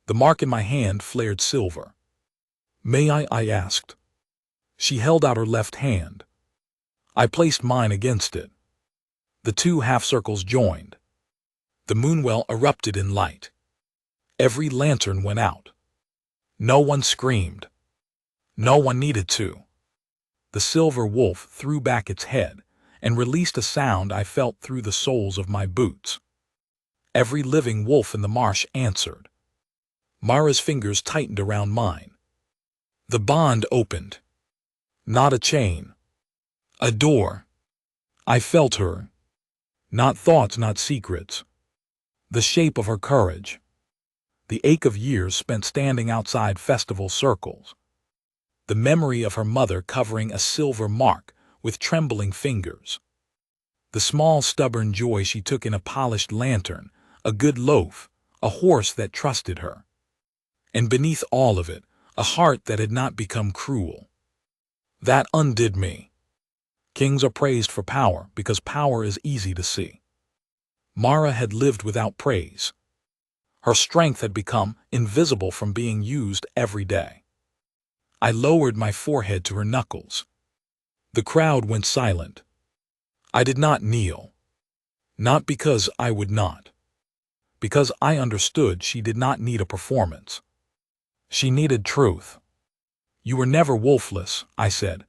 The mark in my hand flared silver. "May I asked." She held out her left hand. I placed mine against it. The 2 half-circles joined. The moonwell erupted in light. Every lantern went out. No one screamed. No one needed to. The silver wolf threw back its head and released a sound I felt through the soles of my boots. Every living wolf in the marsh answered. Mara's fingers tightened around mine. The bond opened. Not a chain. A door. I felt her. Not thoughts, not secrets. The shape of her courage. The ache of years spent standing outside festival circles. The memory of her mother covering a silver mark with trembling fingers. The small stubborn joy she took in a polished lantern, a good loaf, a horse that trusted her. And beneath all of it, a heart that had not become cruel. That undid me. Kings are praised for power because power is easy to see. Mara had lived without praise. Her strength had become invisible from being used every day. I lowered my forehead to her knuckles. The crowd went silent. I did not kneel. Not because I would not. Because I understood she did not need a performance. She needed truth. You were never wolfless, I said.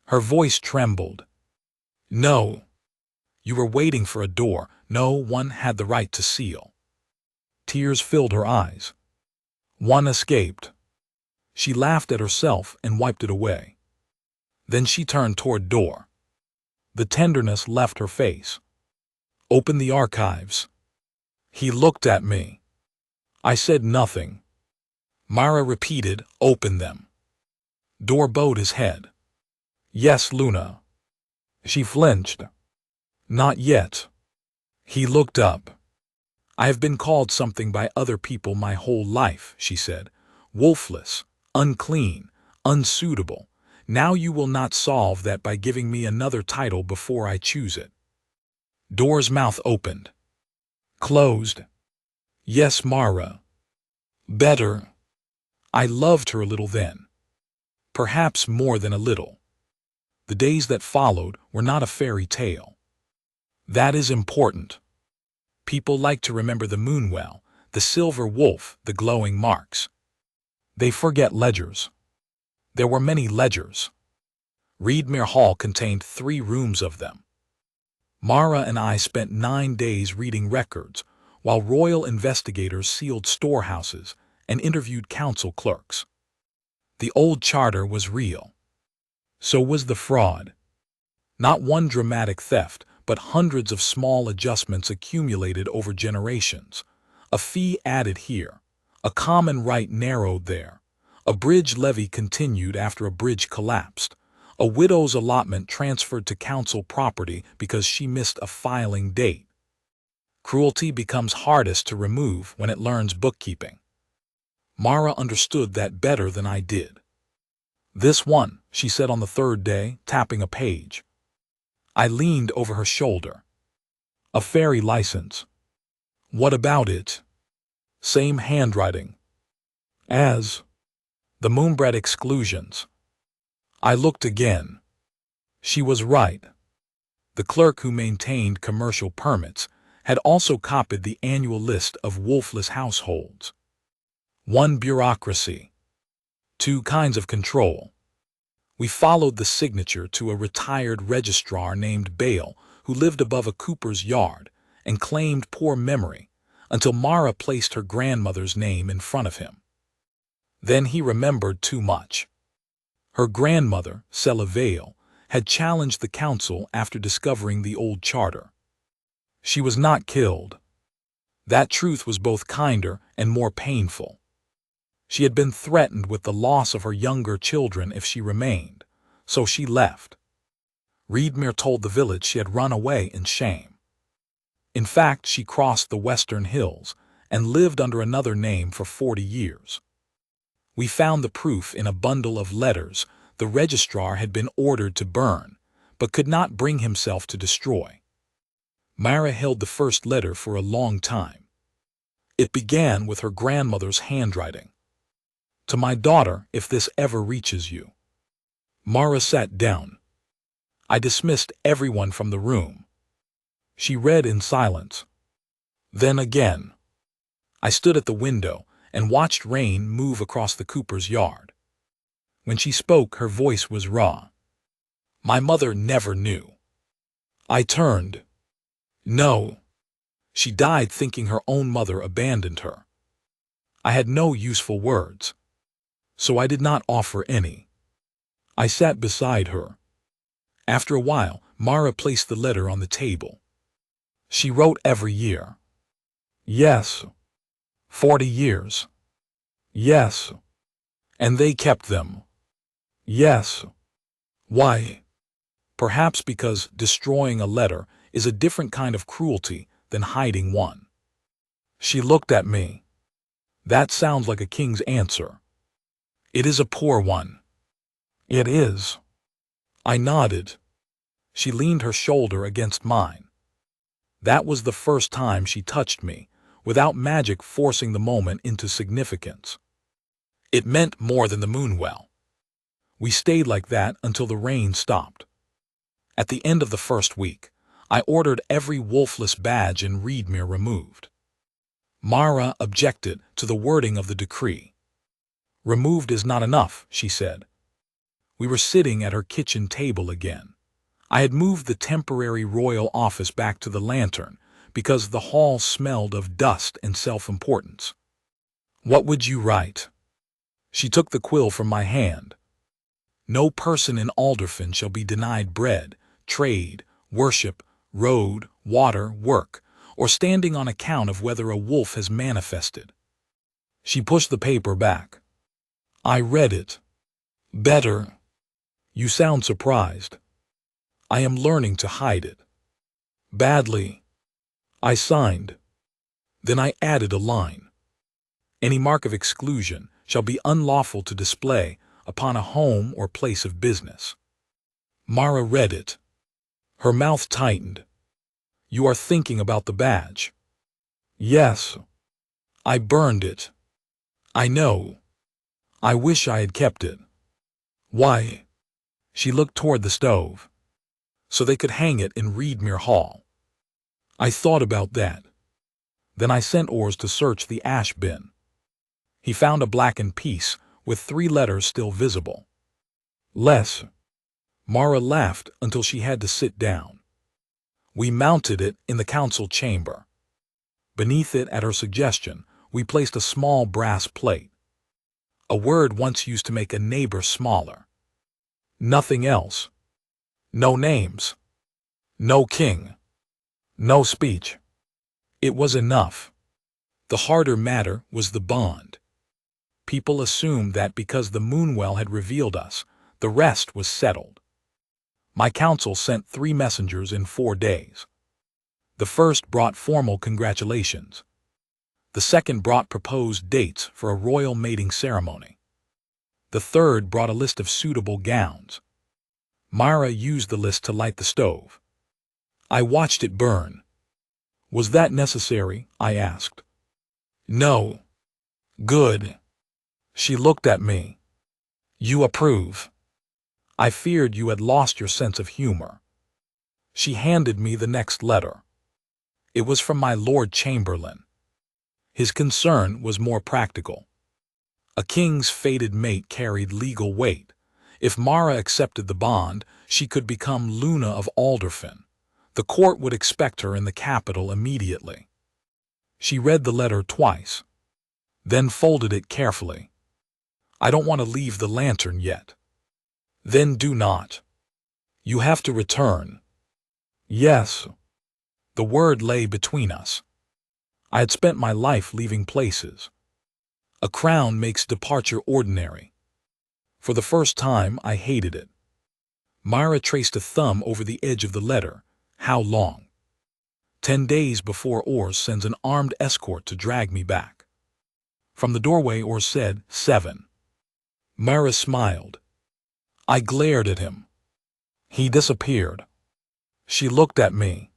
Her voice trembled. No. You were waiting for a door no one had the right to seal. Tears filled her eyes. One escaped. She laughed at herself and wiped it away. Then she turned toward door. The tenderness left her face. Open the archives. He looked at me. I said nothing. Mara repeated, open them. Door bowed his head. Yes, Luna. She flinched. Not yet. He looked up. I have been called something by other people my whole life, she said. Wolfless, unclean, unsuitable. Now you will not solve that by giving me another title before I choose it. Door's mouth opened. Closed. Yes, Mara. Better. I loved her a little then. Perhaps more than a little. The days that followed were not a fairy tale. That is important. People like to remember the moonwell, the silver wolf, the glowing marks. They forget ledgers. There were many ledgers. Reedmere Hall contained 3 rooms of them. Mara and I spent 9 days reading records, while royal investigators sealed storehouses and interviewed council clerks. The old charter was real. So was the fraud. Not one dramatic theft, but hundreds of small adjustments accumulated over generations. A fee added here, a common right narrowed there, a bridge levy continued after a bridge collapsed, a widow's allotment transferred to council property because she missed a filing date. Cruelty becomes hardest to remove when it learns bookkeeping. Mara understood that better than I did. This one, she said on the 3rd day, tapping a page. I leaned over her shoulder. A ferry license. What about it? Same handwriting. As the Moonbred exclusions. I looked again. She was right. The clerk who maintained commercial permits had also copied the annual list of wolfless households. 1 bureaucracy. 2 kinds of control. We followed the signature to a retired registrar named Bale who lived above a cooper's yard and claimed poor memory until Mara placed her grandmother's name in front of him. Then he remembered too much. Her grandmother, Sella Vale, had challenged the council after discovering the old charter. She was not killed. That truth was both kinder and more painful. She had been threatened with the loss of her younger children if she remained, so she left. Reedmere told the village she had run away in shame. In fact, she crossed the western hills and lived under another name for 40 years. We found the proof in a bundle of letters the registrar had been ordered to burn, but could not bring himself to destroy. Mara held the first letter for a long time. It began with her grandmother's handwriting. To my daughter, if this ever reaches you. Mara sat down. I dismissed everyone from the room. She read in silence. Then again. I stood at the window and watched rain move across the cooper's yard. When she spoke, her voice was raw. My mother never knew. I turned. No. She died thinking her own mother abandoned her. I had no useful words, so I did not offer any. I sat beside her. After a while, Mara placed the letter on the table. She wrote every year. Yes. 40 years. Yes. And they kept them. Yes. Why? Perhaps because destroying a letter is a different kind of cruelty than hiding one. She looked at me. That sounds like a king's answer. It is a poor one. It is. I nodded. She leaned her shoulder against mine. That was the first time she touched me, without magic forcing the moment into significance. It meant more than the moonwell. We stayed like that until the rain stopped. At the end of the first week, I ordered every Wolfless badge in Reedmere removed. Mara objected to the wording of the decree. Removed is not enough, she said. We were sitting at her kitchen table again. I had moved the temporary royal office back to the Lantern because the hall smelled of dust and self-importance. What would you write? She took the quill from my hand. No person in Alderfin shall be denied bread, trade, worship, road, water, work, or standing on account of whether a wolf has manifested. She pushed the paper back. I read it. Better. You sound surprised. I am learning to hide it. Badly. I signed. Then I added a line. Any mark of exclusion shall be unlawful to display upon a home or place of business. Mara read it. Her mouth tightened. You are thinking about the badge. Yes. I burned it. I know. I wish I had kept it. Why? She looked toward the stove. So they could hang it in Reedmere Hall. I thought about that. Then I sent Ors to search the ash bin. He found a blackened piece with 3 letters still visible. Less. Mara laughed until she had to sit down. We mounted it in the council chamber. Beneath it, at her suggestion, we placed a small brass plate. A word once used to make a neighbor smaller. Nothing else. No names. No king. No speech. It was enough. The harder matter was the bond. People assumed that because the Moonwell had revealed us, the rest was settled. My council sent 3 messengers in 4 days. The first brought formal congratulations. The second brought proposed dates for a royal mating ceremony. The third brought a list of suitable gowns. Mara used the list to light the stove. I watched it burn. Was that necessary? I asked. No. Good. She looked at me. You approve. I feared you had lost your sense of humor. She handed me the next letter. It was from my Lord Chamberlain. His concern was more practical. A king's fated mate carried legal weight. If Mara accepted the bond, she could become Luna of Alderfin. The court would expect her in the capital immediately. She read the letter twice, then folded it carefully. I don't want to leave the Lantern yet. Then do not. You have to return. Yes. The word lay between us. I had spent my life leaving places. A crown makes departure ordinary. For the first time, I hated it. Mara traced a thumb over the edge of the letter. How long? 10 days before Ors sends an armed escort to drag me back. From the doorway, Ors said, 7. Mara smiled. I glared at him. He disappeared. She looked at me.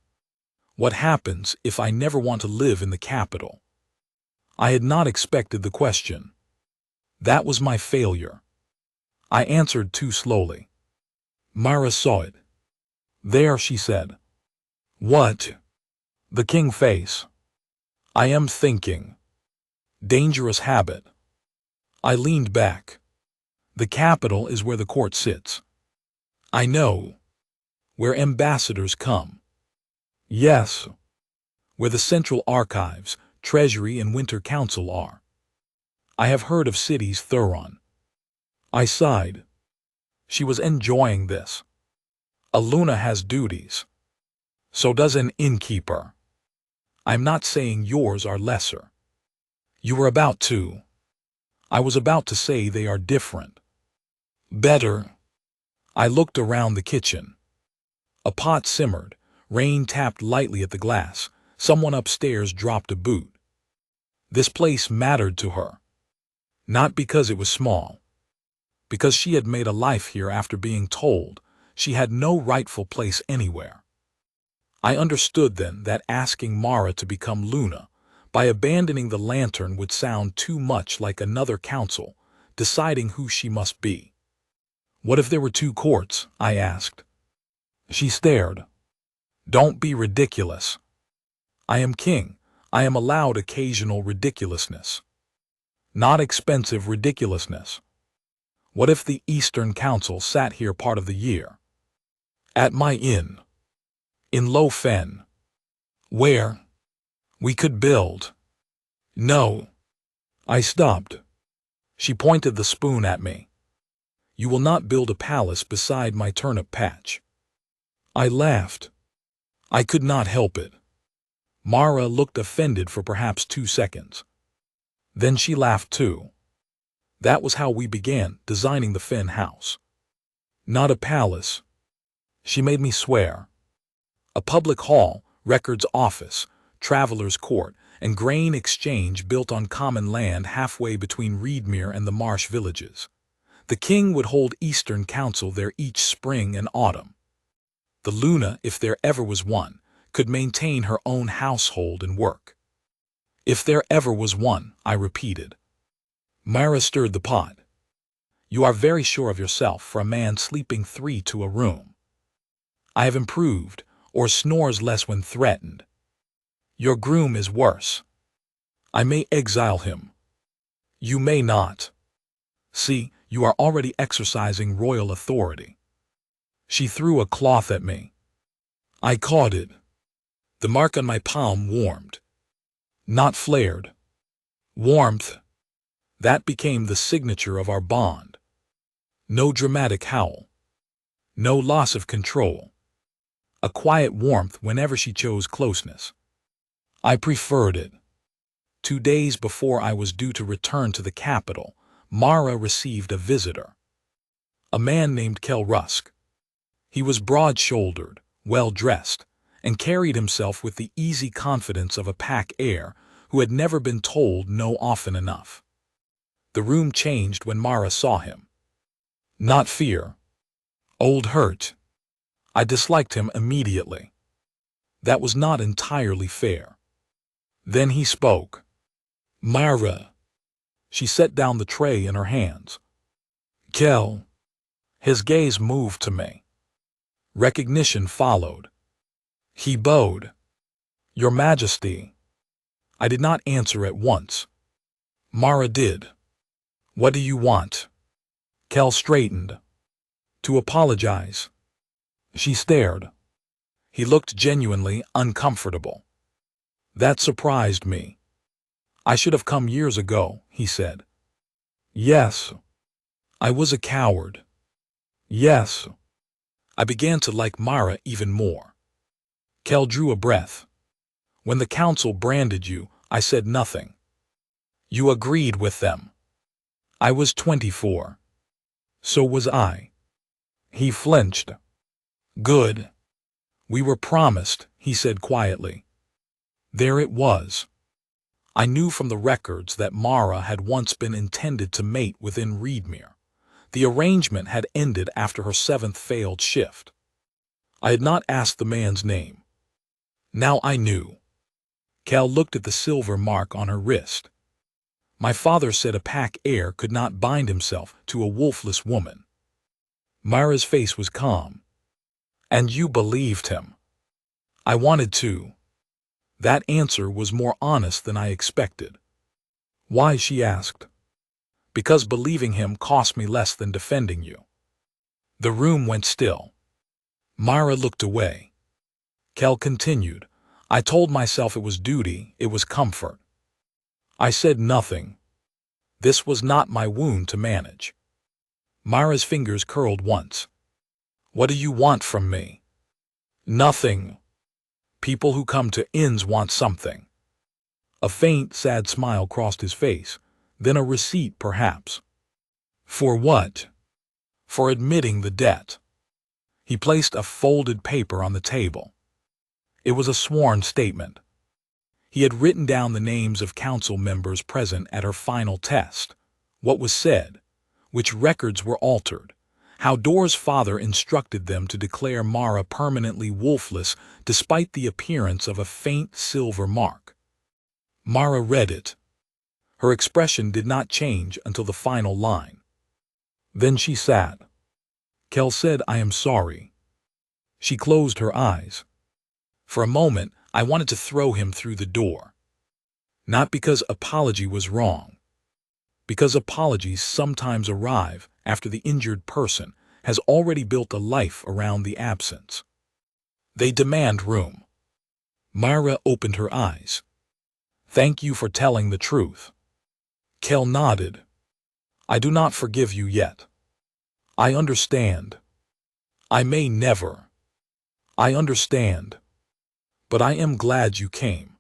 What happens if I never want to live in the capital? I had not expected the question. That was my failure. I answered too slowly. Mara saw it. There, she said. What? The king face. I am thinking. Dangerous habit. I leaned back. The capital is where the court sits. I know. Where ambassadors come. Yes. Where the central archives, treasury, and winter council are. I have heard of cities Thuron. I sighed. She was enjoying this. A Luna has duties. So does an innkeeper. I'm not saying yours are lesser. You were about to. I was about to say they are different. Better. I looked around the kitchen. A pot simmered, rain tapped lightly at the glass, someone upstairs dropped a boot. This place mattered to her. Not because it was small. Because she had made a life here after being told she had no rightful place anywhere. I understood then that asking Mara to become Luna, by abandoning the Lantern, would sound too much like another council, deciding who she must be. What if there were two courts? I asked. She stared. Don't be ridiculous. I am king. I am allowed occasional ridiculousness. Not expensive ridiculousness. What if the Eastern Council sat here part of the year? At my inn. In Low Fen. Where? We could build. No. I stopped. She pointed the spoon at me. You will not build a palace beside my turnip patch. I laughed. I could not help it. Mara looked offended for perhaps 2 seconds. Then she laughed too. That was how we began designing the Fen house. Not a palace. She made me swear. A public hall, records office, traveler's court, and grain exchange built on common land halfway between Reedmere and the marsh villages. The king would hold Eastern Council there each spring and autumn. The Luna, if there ever was one, could maintain her own household and work. If there ever was one, I repeated. Mara stirred the pot. You are very sure of yourself for a man sleeping 3 to a room. I have improved, or snores less when threatened. Your groom is worse. I may exile him. You may not. See, you are already exercising royal authority. She threw a cloth at me. I caught it. The mark on my palm warmed. Not flared. Warmth. That became the signature of our bond. No dramatic howl. No loss of control. A quiet warmth whenever she chose closeness. I preferred it. 2 days before I was due to return to the capital, Mara received a visitor. A man named Kel Rusk. He was broad-shouldered, well-dressed, and carried himself with the easy confidence of a pack heir who had never been told no often enough. The room changed when Mara saw him. Not fear. Old hurt. I disliked him immediately. That was not entirely fair. Then he spoke. Mara. She set down the tray in her hands. Kel. His gaze moved to me. Recognition followed. He bowed. Your Majesty. I did not answer at once. Mara did. What do you want? Kel straightened. To apologize. She stared. He looked genuinely uncomfortable. That surprised me. I should have come years ago, he said. Yes. I was a coward. Yes. I began to like Mara even more. Kel drew a breath. When the council branded you, I said nothing. You agreed with them. I was 24. So was I. He flinched. Good. We were promised, he said quietly. There it was. I knew from the records that Mara had once been intended to mate within Reedmere. The arrangement had ended after her 7th failed shift. I had not asked the man's name. Now I knew. Kel looked at the silver mark on her wrist. My father said a pack heir could not bind himself to a wolfless woman. Mara's face was calm. And you believed him. I wanted to. That answer was more honest than I expected. Why, she asked. Because believing him cost me less than defending you. The room went still. Mara looked away. Kel continued. I told myself it was duty, it was comfort. I said nothing. This was not my wound to manage. Mara's fingers curled once. What do you want from me? Nothing. People who come to inns want something. A faint, sad smile crossed his face, then a receipt perhaps. For what? For admitting the debt. He placed a folded paper on the table. It was a sworn statement. He had written down the names of council members present at her final test, what was said, which records were altered, how Dor's father instructed them to declare Mara permanently wolfless despite the appearance of a faint silver mark. Mara read it. Her expression did not change until the final line. Then she sat. Kel said, "I am sorry." She closed her eyes. For a moment, I wanted to throw him through the door. Not because apology was wrong, because apologies sometimes arrive after the injured person has already built a life around the absence. They demand room. Myra opened her eyes. "Thank you for telling the truth." Kel nodded. "I do not forgive you yet. I understand. I may never. I understand. But I am glad you came."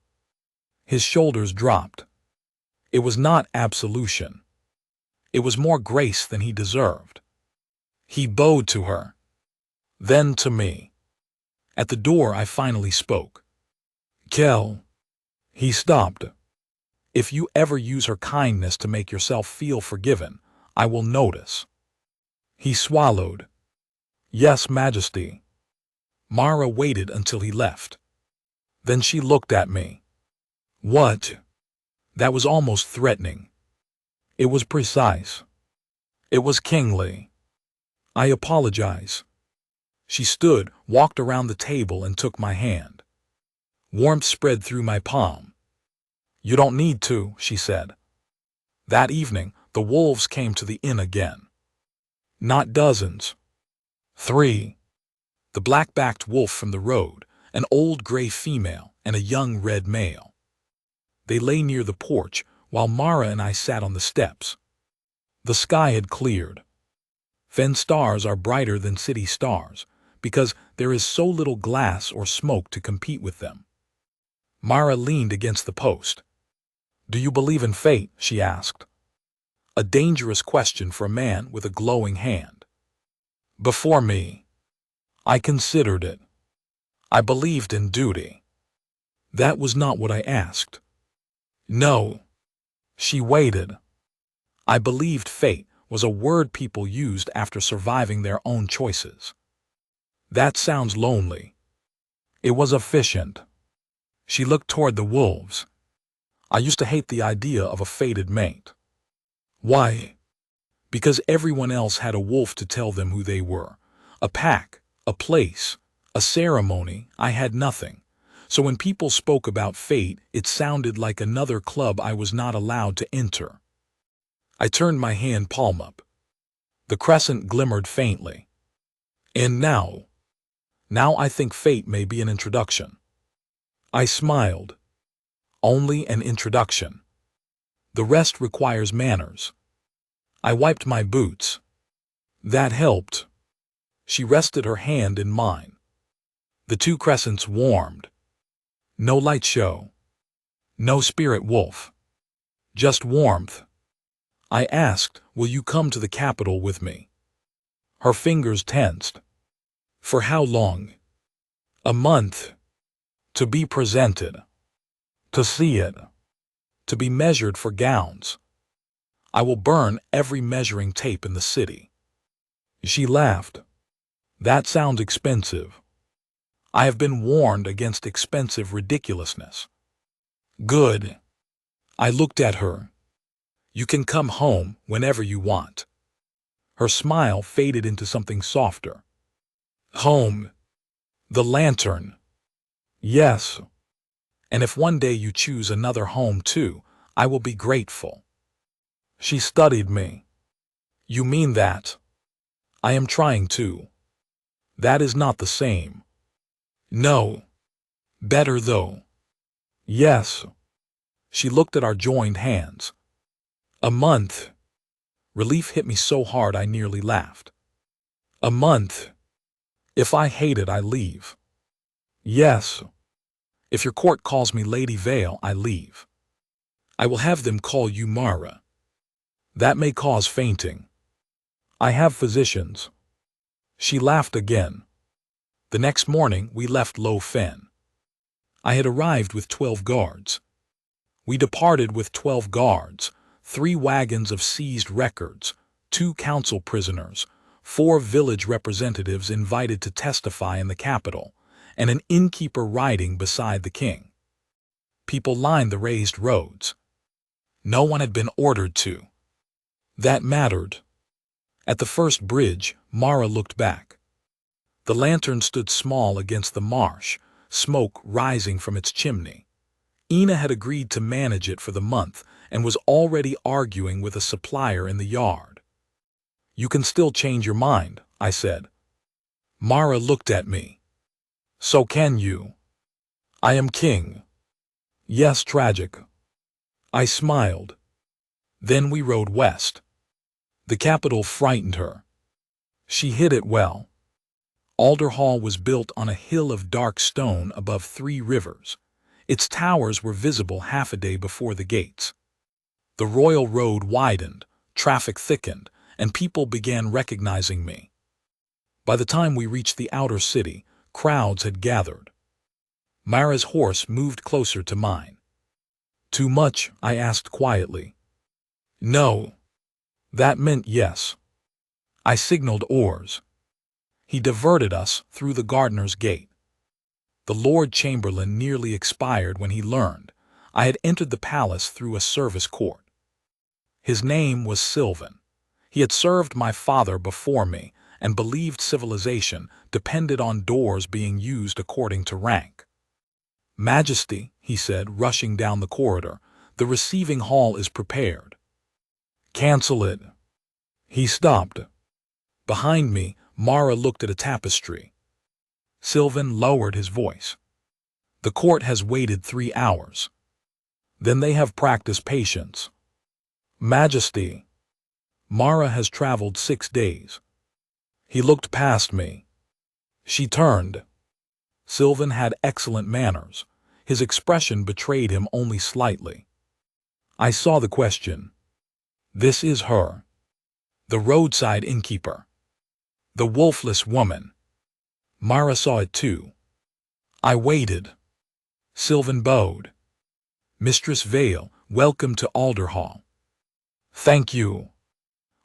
His shoulders dropped. It was not absolution. It was more grace than he deserved. He bowed to her. Then to me. At the door I finally spoke. "Kel." He stopped. "If you ever use her kindness to make yourself feel forgiven, I will notice." He swallowed. "Yes, Majesty." Mara waited until he left. Then she looked at me. "What?" That was almost threatening. It was precise. It was kingly. "I apologize." She stood, walked around the table, and took my hand. Warmth spread through my palm. "You don't need to," she said. That evening, the wolves came to the inn again. Not dozens. 3. The black-backed wolf from the road, an old gray female, and a young red male. They lay near the porch, while Mara and I sat on the steps. The sky had cleared. Fen stars are brighter than city stars, because there is so little glass or smoke to compete with them. Mara leaned against the post. "Do you believe in fate?" she asked. A dangerous question for a man with a glowing hand. Before me. I considered it. I believed in duty. That was not what I asked. No. She waited. I believed fate was a word people used after surviving their own choices. That sounds lonely. It was efficient. She looked toward the wolves. I used to hate the idea of a fated mate. Why? Because everyone else had a wolf to tell them who they were. A pack, a place, a ceremony. I had nothing. So when people spoke about fate, it sounded like another club I was not allowed to enter. I turned my hand palm up. The crescent glimmered faintly. And now I think fate may be an introduction. I smiled. Only an introduction. The rest requires manners. I wiped my boots. That helped. She rested her hand in mine. The two crescents warmed. No light show. No spirit wolf. Just warmth. I asked, "Will you come to the capital with me?" Her fingers tensed. For how long? A month. To be presented. To see it. To be measured for gowns. I will burn every measuring tape in the city. She laughed. That sounds expensive. I have been warned against expensive ridiculousness. Good. I looked at her. You can come home whenever you want. Her smile faded into something softer. Home. The lantern. Yes. And if one day you choose another home too, I will be grateful. She studied me. You mean that? I am trying to. That is not the same. No. Better though. Yes. She looked at our joined hands. A month. Relief hit me so hard I nearly laughed. A month. If I hate it, I leave. Yes. If your court calls me Lady Vale, I leave. I will have them call you Mara. That may cause fainting. I have physicians. She laughed again. The next morning we left Low Fen. I had arrived with 12 guards. We departed with 12 guards, 3 wagons of seized records, 2 council prisoners, 4 village representatives invited to testify in the capital, and an innkeeper riding beside the king. People lined the raised roads. No one had been ordered to. That mattered. At the first bridge, Mara looked back. The lantern stood small against the marsh, smoke rising from its chimney. Ina had agreed to manage it for the month and was already arguing with a supplier in the yard. "You can still change your mind," I said. Mara looked at me. "So can you. I am king." "Yes, tragic." I smiled. Then we rode west. The capital frightened her. She hid it well. Alder Hall was built on a hill of dark stone above 3 rivers. Its towers were visible half a day before the gates. The royal road widened, traffic thickened, and people began recognizing me. By the time we reached the outer city, crowds had gathered. Mara's horse moved closer to mine. "Too much?" I asked quietly. "No." That meant yes. I signaled oars. He diverted us through the gardener's gate. The Lord Chamberlain nearly expired when he learned I had entered the palace through a service court. His name was Sylvan. He had served my father before me and believed civilization depended on doors being used according to rank. "Majesty," he said, rushing down the corridor, "the receiving hall is prepared." "Cancel it." He stopped. Behind me, Mara looked at a tapestry. Sylvan lowered his voice. "The court has waited 3 hours. Then they have practiced patience." "Majesty." "Mara has traveled 6 days." He looked past me. She turned. Sylvan had excellent manners. His expression betrayed him only slightly. I saw the question. "This is her." The roadside innkeeper. The wolfless woman. Mara saw it too. I waited. Sylvan bowed. "Mistress Vale, welcome to Alder Hall." "Thank you.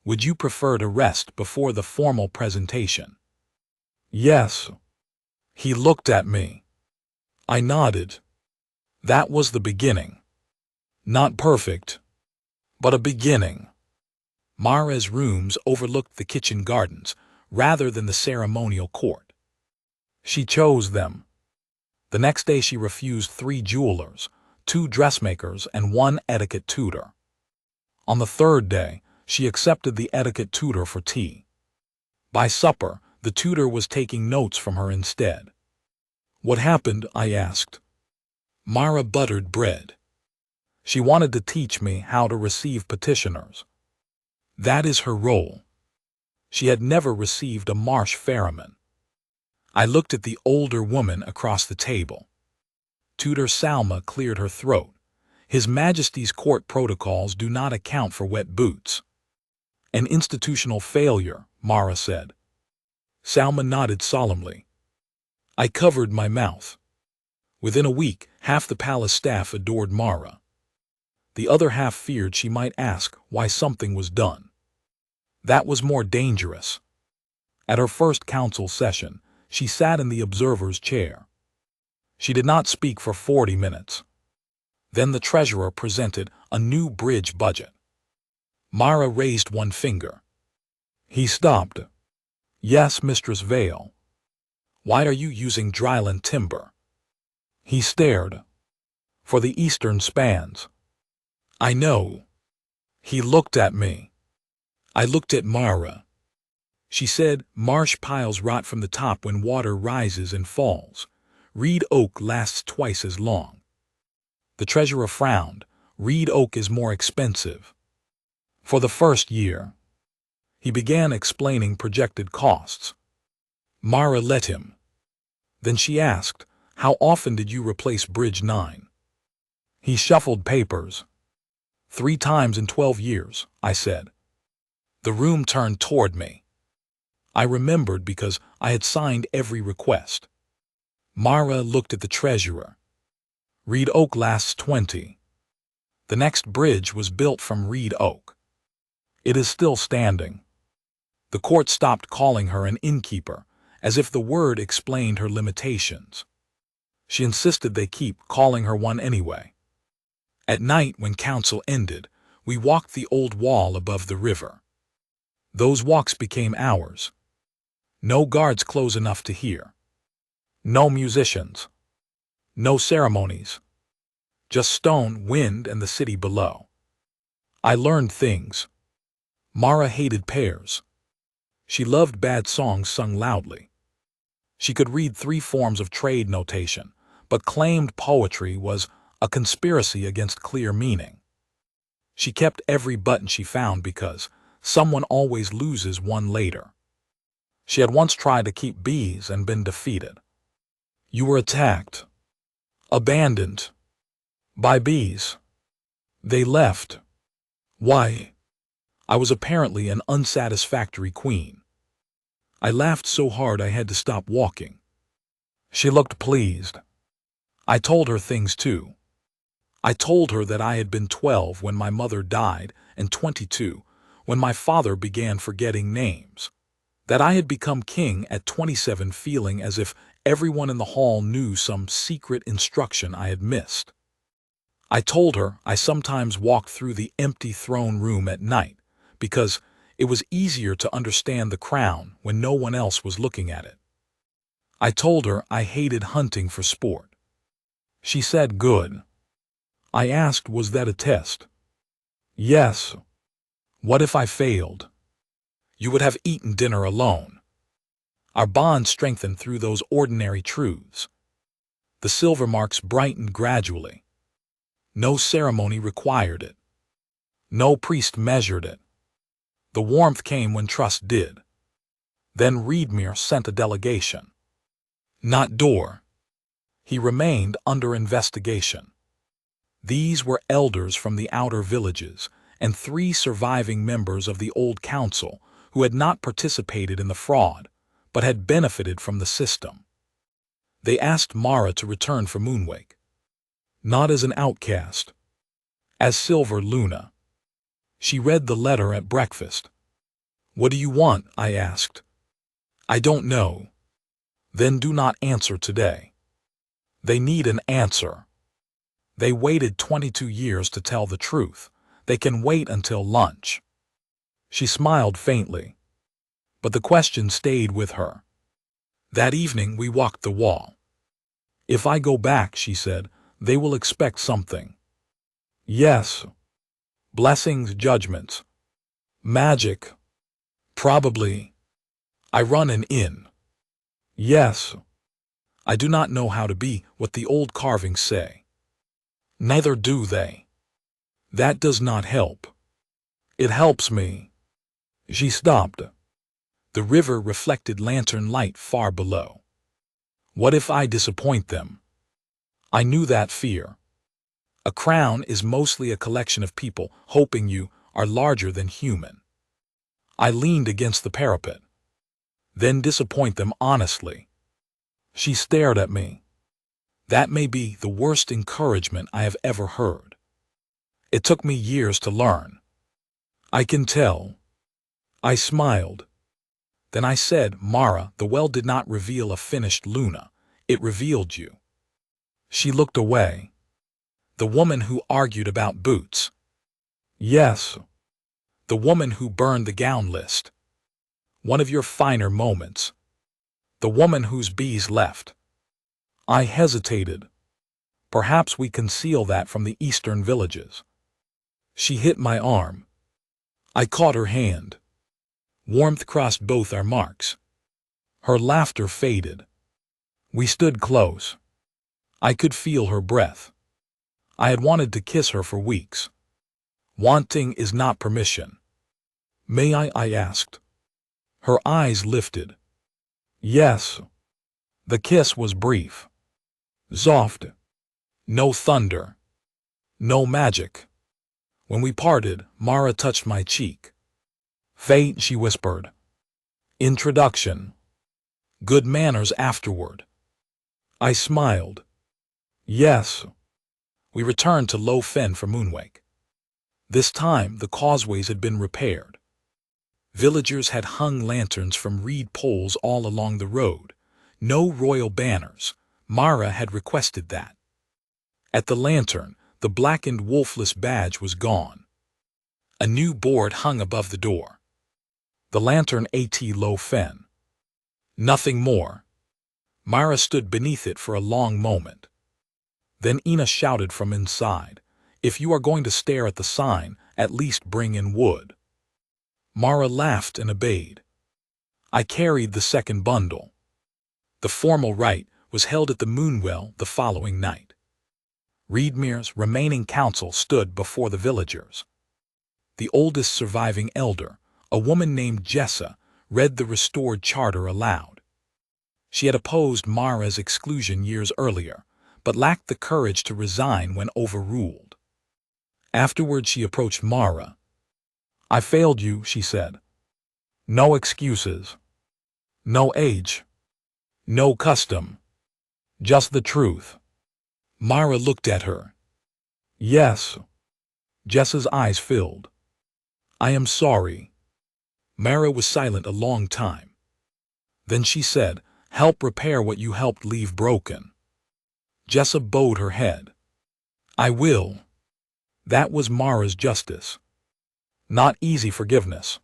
Would you prefer to rest before the formal presentation?" "Yes." He looked at me. I nodded. That was the beginning. Not perfect, but a beginning. Mara's rooms overlooked the kitchen gardens rather than the ceremonial court. She chose them. The next day she refused 3 jewelers, 2 dressmakers, and 1 etiquette tutor. On the 3rd day, she accepted the etiquette tutor for tea. By supper, the tutor was taking notes from her instead. "What happened?" I asked. Mara buttered bread. She wanted to teach me how to receive petitioners. That is her role. She had never received a marsh ferryman. I looked at the older woman across the table. Tutor Salma cleared her throat. "His Majesty's court protocols do not account for wet boots." "An institutional failure," Mara said. Salma nodded solemnly. I covered my mouth. Within a week, half the palace staff adored Mara. The other half feared she might ask why something was done. That was more dangerous. At her first council session, she sat in the observer's chair. She did not speak for 40 minutes. Then the treasurer presented a new bridge budget. Mara raised one finger. He stopped. "Yes, Mistress Vale." "Why are you using dryland timber?" He stared. "For the eastern spans." "I know." He looked at me. I looked at Mara. She said, "Marsh piles rot from the top when water rises and falls. Reed oak lasts twice as long." The treasurer frowned. "Reed oak is more expensive." "For the first year." He began explaining projected costs. Mara let him. Then she asked, "How often did you replace Bridge 9? He shuffled papers. 3 times in 12 years, I said. The room turned toward me. I remembered because I had signed every request. Mara looked at the treasurer. "Reed oak lasts 20. The next bridge was built from reed oak. It is still standing." The court stopped calling her an innkeeper, as if the word explained her limitations. She insisted they keep calling her one anyway. At night, when council ended, we walked the old wall above the river. Those walks became hours. No guards close enough to hear. No musicians. No ceremonies. Just stone, wind, and the city below. I learned things. Mara hated pairs. She loved bad songs sung loudly. She could read 3 forms of trade notation, but claimed poetry was a conspiracy against clear meaning. She kept every button she found because someone always loses one later. She had once tried to keep bees and been defeated. You were attacked. Abandoned. By bees. They left. Why? I was apparently an unsatisfactory queen. I laughed so hard I had to stop walking. She looked pleased. I told her things too. I told her that I had been 12 when my mother died and 22 when my father began forgetting names. That I had become king at 27 feeling as if everyone in the hall knew some secret instruction I had missed. I told her I sometimes walked through the empty throne room at night because it was easier to understand the crown when no one else was looking at it. I told her I hated hunting for sport. She said good. I asked, was that a test? Yes. What if I failed? You would have eaten dinner alone. Our bond strengthened through those ordinary truths. The silver marks brightened gradually. No ceremony required it. No priest measured it. The warmth came when trust did. Then Reedmere sent a delegation. Not Door. He remained under investigation. These were elders from the outer villages and 3 surviving members of the old council who had not participated in the fraud, but had benefited from the system. They asked Mara to return for Moonwake. Not as an outcast. As Silver Luna. She read the letter at breakfast. What do you want? I asked. I don't know. Then do not answer today. They need an answer. They waited 22 years to tell the truth. They can wait until lunch. She smiled faintly. But the question stayed with her. That evening we walked the wall. If I go back, she said, they will expect something. Yes. Blessings, judgments. Magic. Probably. I run an inn. Yes. I do not know how to be what the old carvings say. Neither do they. That does not help. It helps me. She stopped. The river reflected lantern light far below. What if I disappoint them? I knew that fear. A crown is mostly a collection of people hoping you are larger than human. I leaned against the parapet. Then disappoint them honestly. She stared at me. That may be the worst encouragement I have ever heard. It took me years to learn. I can tell. I smiled. Then I said, Mara, the well did not reveal a finished Luna. It revealed you. She looked away. The woman who argued about boots. Yes. The woman who burned the gown list. One of your finer moments. The woman whose bees left. I hesitated. Perhaps we conceal that from the eastern villages. She hit my arm. I caught her hand. Warmth crossed both our marks. Her laughter faded. We stood close. I could feel her breath. I had wanted to kiss her for weeks. Wanting is not permission. May I asked. Her eyes lifted. Yes. The kiss was brief. Soft. No thunder. No magic. When we parted, Mara touched my cheek. Fate, she whispered. Introduction. Good manners afterward. I smiled. Yes. We returned to Low Fen for Moonwake. This time the causeways had been repaired. Villagers had hung lanterns from reed poles all along the road. No royal banners. Mara had requested that. At the lantern, the blackened Wolfless badge was gone. A new board hung above the door. The lantern at Low Fen. Nothing more. Myra stood beneath it for a long moment. Then Ina shouted from inside, "If you are going to stare at the sign, at least bring in wood." Mara laughed and obeyed. I carried the second bundle. The formal rite was held at the Moonwell the following night. Reedmere's remaining council stood before the villagers. The oldest surviving elder, a woman named Jessa, read the restored charter aloud. She had opposed Mara's exclusion years earlier, but lacked the courage to resign when overruled. Afterward she approached Mara. "I failed you," she said. "No excuses. No age. No custom. Just the truth." Mara looked at her. "Yes." Jessa's eyes filled. "I am sorry." Mara was silent a long time. Then she said, "Help repair what you helped leave broken." Jessa bowed her head. "I will." That was Mara's justice. Not easy forgiveness.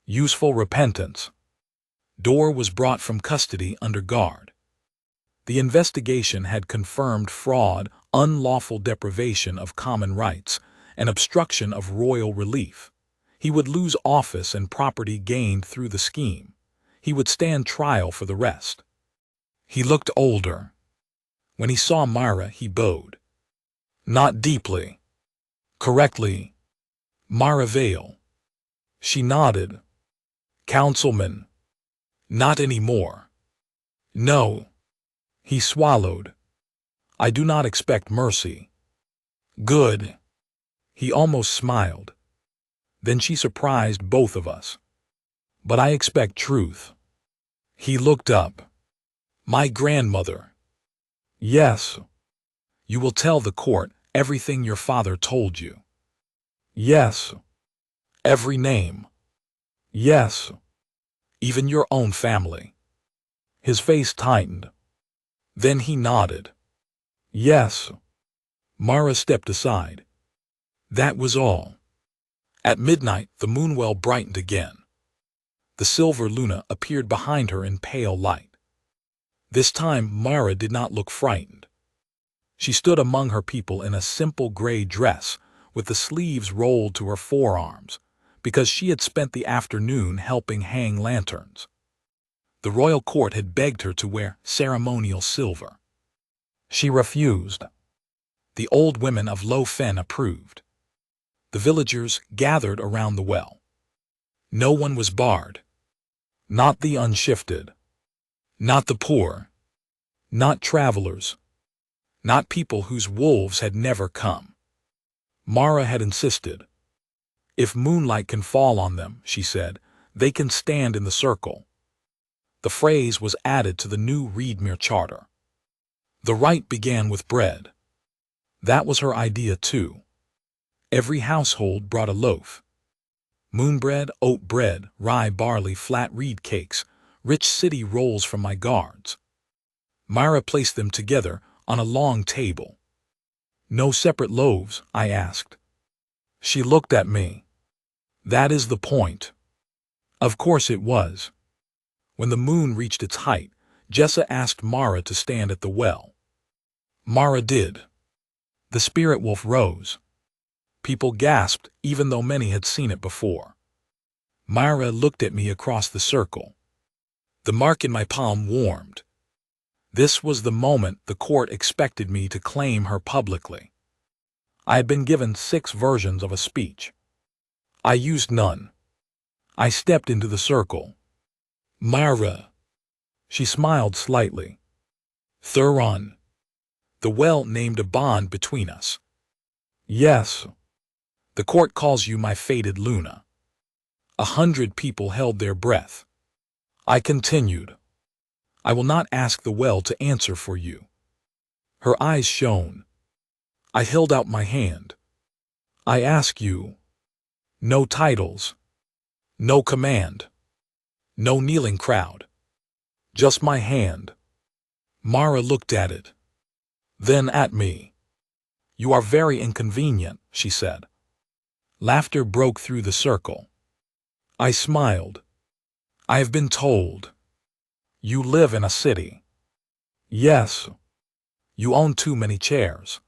Useful repentance. Dor was brought from custody under guard. The investigation had confirmed fraud, unlawful deprivation of common rights, and obstruction of royal relief. He would lose office and property gained through the scheme. He would stand trial for the rest. He looked older. When he saw Mara, he bowed. "Not deeply. Correctly. Mara Vale." She nodded. "Councilman." "Not anymore." "No." He swallowed. "I do not expect mercy." "Good." He almost smiled. Then she surprised both of us. "But I expect truth." He looked up. "My grandmother." "Yes." "You will tell the court everything your father told you." "Yes." "Every name." "Yes." "Even your own family." His face tightened. Then he nodded. "Yes." Mara stepped aside. That was all. At midnight, the Moonwell brightened again. The silver Luna appeared behind her in pale light. This time Mara did not look frightened. She stood among her people in a simple gray dress, with the sleeves rolled to her forearms, because she had spent the afternoon helping hang lanterns. The royal court had begged her to wear ceremonial silver. She refused. The old women of Lo Fen approved. The villagers gathered around the well. No one was barred. Not the unshifted. Not the poor. Not travelers. Not people whose wolves had never come. Mara had insisted. "If moonlight can fall on them," she said, "they can stand in the circle." The phrase was added to the new Reedmere Charter. The rite began with bread. That was her idea too. Every household brought a loaf. Moon bread, oat bread, rye, barley, flat reed cakes, rich city rolls from my guards. Myra placed them together on a long table. "No separate loaves?" I asked. She looked at me. "That is the point." Of course it was. When the moon reached its height, Jessa asked Mara to stand at the well. Mara did. The spirit wolf rose. People gasped, even though many had seen it before. Myra looked at me across the circle. The mark in my palm warmed. This was the moment the court expected me to claim her publicly. I had been given 6 versions of a speech. I used none. I stepped into the circle. "Myra." She smiled slightly. "Thuron." The well named a bond between us. "Yes." "The court calls you my fated Luna." 100 people held their breath. I continued. "I will not ask the well to answer for you." Her eyes shone. I held out my hand. "I ask you." No titles. No command. No kneeling crowd. Just my hand. Mara looked at it. Then at me. "You are very inconvenient," she said. Laughter broke through the circle. I smiled. "I have been told." You live in a city. Yes. You own too many chairs.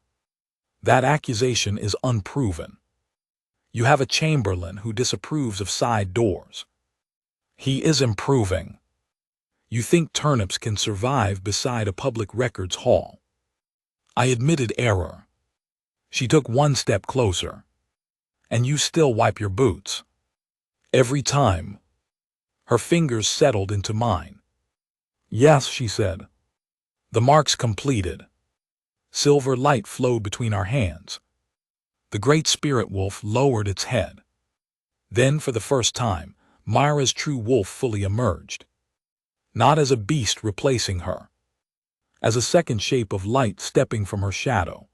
That accusation is unproven. You have a chamberlain who disapproves of side doors. He is improving. You think turnips can survive beside a public records hall. I admitted error. She took one step closer. And you still wipe your boots. Every time. Her fingers settled into mine. Yes, she said. The marks completed. Silver light flowed between our hands. The great spirit wolf lowered its head. Then, for the first time, Myra's true wolf fully emerged. Not as a beast replacing her. As a second shape of light stepping from her shadow.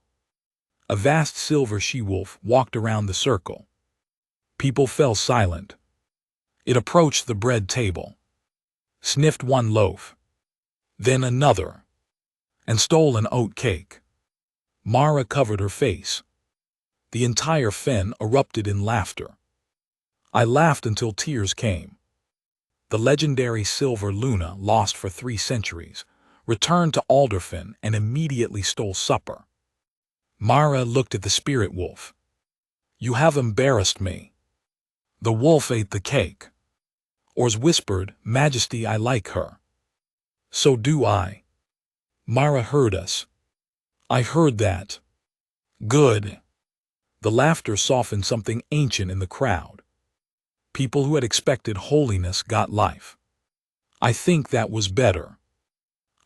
A vast silver she-wolf walked around the circle. People fell silent. It approached the bread table. Sniffed one loaf. Then another. And stole an oat cake. Mara covered her face. The entire fen erupted in laughter. I laughed until tears came. The legendary silver Luna, lost for 3 centuries, returned to Alderfen and immediately stole supper. Mara looked at the spirit wolf. You have embarrassed me. The wolf ate the cake. Ors whispered, Majesty, I like her. So do I. Mara heard us. I heard that. Good. The laughter softened something ancient in the crowd. People who had expected holiness got life. I think that was better.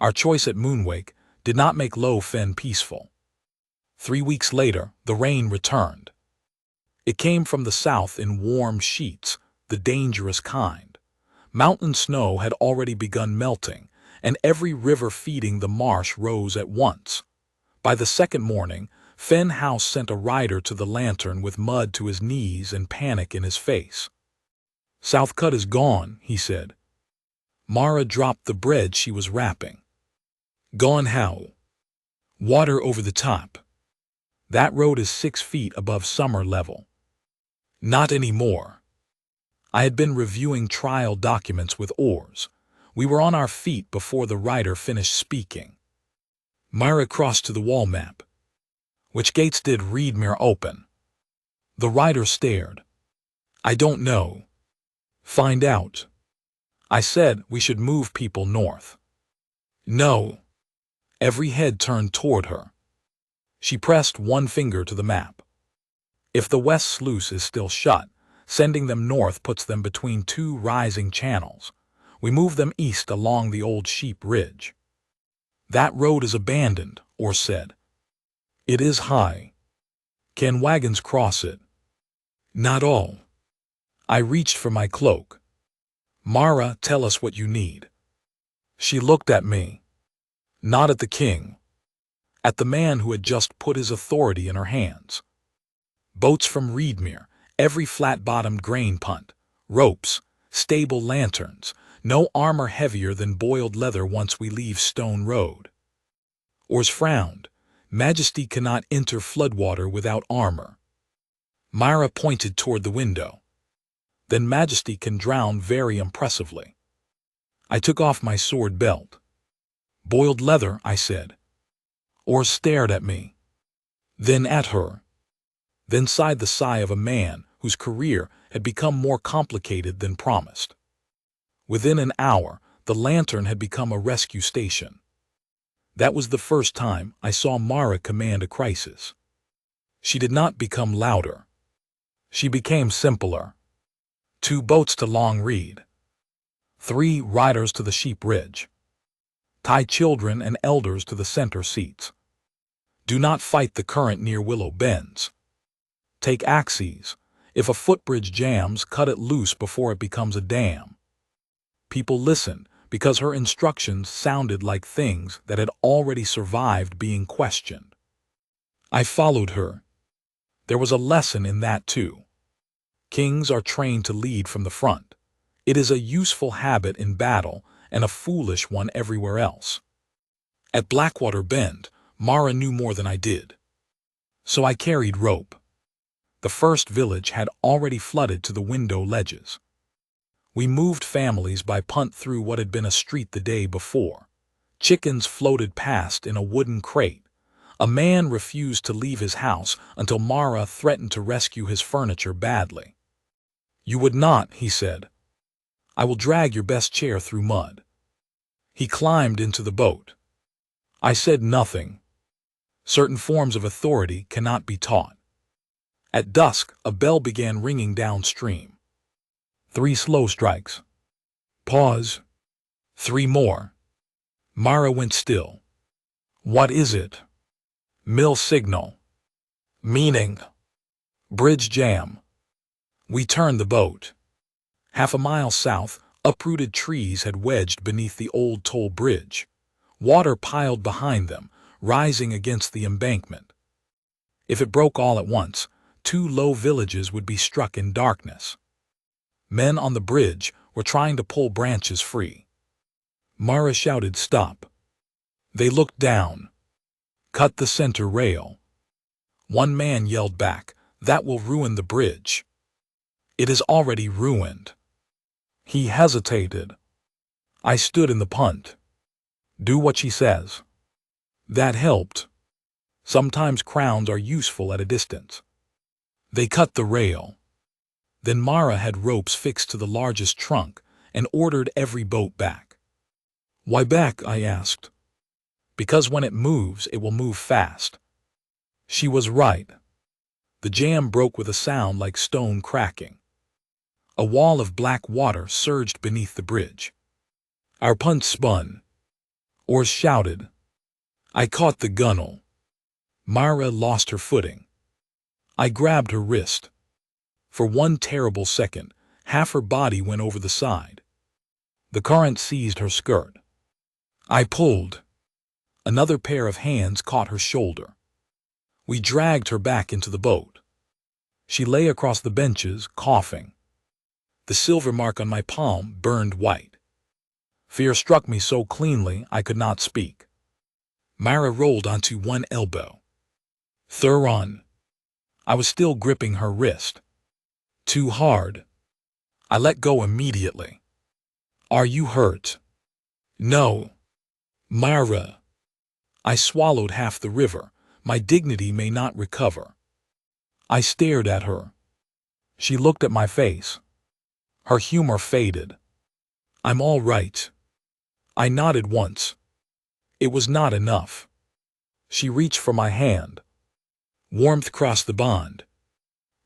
Our choice at Moonwake did not make Low Fen peaceful. 3 weeks later, the rain returned. It came from the south in warm sheets, the dangerous kind. Mountain snow had already begun melting, and every river feeding the marsh rose at once. By the second morning, Fen House sent a rider to the lantern with mud to his knees and panic in his face. Southcut is gone, he said. Mara dropped the bread she was wrapping. Gone how? Water over the top. That road is 6 feet above summer level. Not anymore. I had been reviewing trial documents with oars. We were on our feet before the rider finished speaking. Myra crossed to the wall map. Which gates did Reedmere open? The rider stared. I don't know. Find out. I said we should move people north. No. Every head turned toward her. She pressed one finger to the map. If the west sluice is still shut, sending them north puts them between 2 rising channels. We move them east along the old Sheep Ridge. That road is abandoned, Orr said. It is high. Can wagons cross it? Not all. I reached for my cloak. Mara, tell us what you need. She looked at me. Not at the king. At the man who had just put his authority in her hands. Boats from Reedmere, every flat-bottomed grain punt, ropes, stable lanterns, no armor heavier than boiled leather once we leave Stone Road. Ors frowned. Majesty cannot enter floodwater without armor. Myra pointed toward the window. Then Majesty can drown very impressively. I took off my sword belt. Boiled leather, I said. Ors stared at me. Then at her. Then sighed the sigh of a man whose career had become more complicated than promised. Within an hour, the lantern had become a rescue station. That was the first time I saw Mara command a crisis. She did not become louder. She became simpler. 2 boats to Long Reed. 3 riders to the Sheep Ridge. Tie children and elders to the center seats. Do not fight the current near Willow Bends. Take axes. If a footbridge jams, cut it loose before it becomes a dam. People listened because her instructions sounded like things that had already survived being questioned. I followed her. There was a lesson in that too. Kings are trained to lead from the front. It is a useful habit in battle and a foolish one everywhere else. At Blackwater Bend, Mara knew more than I did. So I carried rope. The first village had already flooded to the window ledges. We moved families by punt through what had been a street the day before. Chickens floated past in a wooden crate. A man refused to leave his house until Mara threatened to rescue his furniture badly. "You would not," he said. "I will drag your best chair through mud." He climbed into the boat. I said nothing. Certain forms of authority cannot be taught. At dusk, a bell began ringing downstream. 3 slow strikes. Pause. 3 more. Mara went still. "What is it?" "Mill signal." "Meaning?" "Bridge jam." We turned the boat. Half a mile south, uprooted trees had wedged beneath the old toll bridge. Water piled behind them, rising against the embankment. If it broke all at once, 2 low villages would be struck in darkness. Men on the bridge were trying to pull branches free. Mara shouted, "Stop." They looked down. "Cut the center rail." One man yelled back, "That will ruin the bridge." "It is already ruined." He hesitated. I stood in the punt. "Do what she says." That helped. Sometimes crowns are useful at a distance. They cut the rail. Then Mara had ropes fixed to the largest trunk and ordered every boat back. "Why back?" I asked. "Because when it moves, it will move fast." She was right. The jam broke with a sound like stone cracking. A wall of black water surged beneath the bridge. Our punt spun. Oars shouted. I caught the gunwale. Mara lost her footing. I grabbed her wrist. For one terrible second, half her body went over the side. The current seized her skirt. I pulled. Another pair of hands caught her shoulder. We dragged her back into the boat. She lay across the benches, coughing. The silver mark on my palm burned white. Fear struck me so cleanly I could not speak. Mara rolled onto one elbow. Thuron. I was still gripping her wrist. Too hard. I let go immediately. Are you hurt? No. Mara. I swallowed half the river. My dignity may not recover. I stared at her. She looked at my face. Her humor faded. I'm all right. I nodded once. It was not enough. She reached for my hand. Warmth crossed the bond.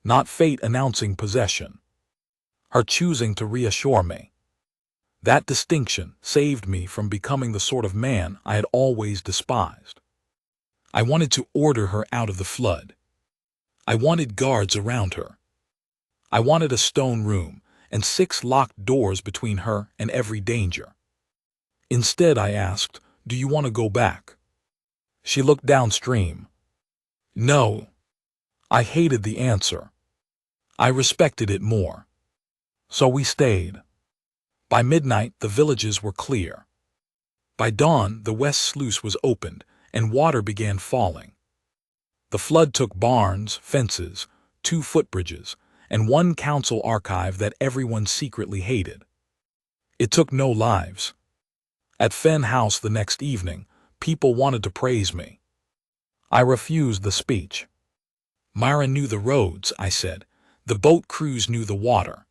Not fate announcing possession. Her choosing to reassure me. That distinction saved me from becoming the sort of man I had always despised. I wanted to order her out of the flood. I wanted guards around her. I wanted a stone room and 6 locked doors between her and every danger. Instead, I asked, do you want to go back? She looked downstream. No. I hated the answer. I respected it more. So we stayed. By midnight, the villages were clear. By dawn, the west sluice was opened and water began falling. The flood took barns, fences, 2 footbridges, and 1 council archive that everyone secretly hated. It took no lives. At Fen House the next evening, people wanted to praise me. I refused the speech. Mara knew the roads, I said. The boat crews knew the water.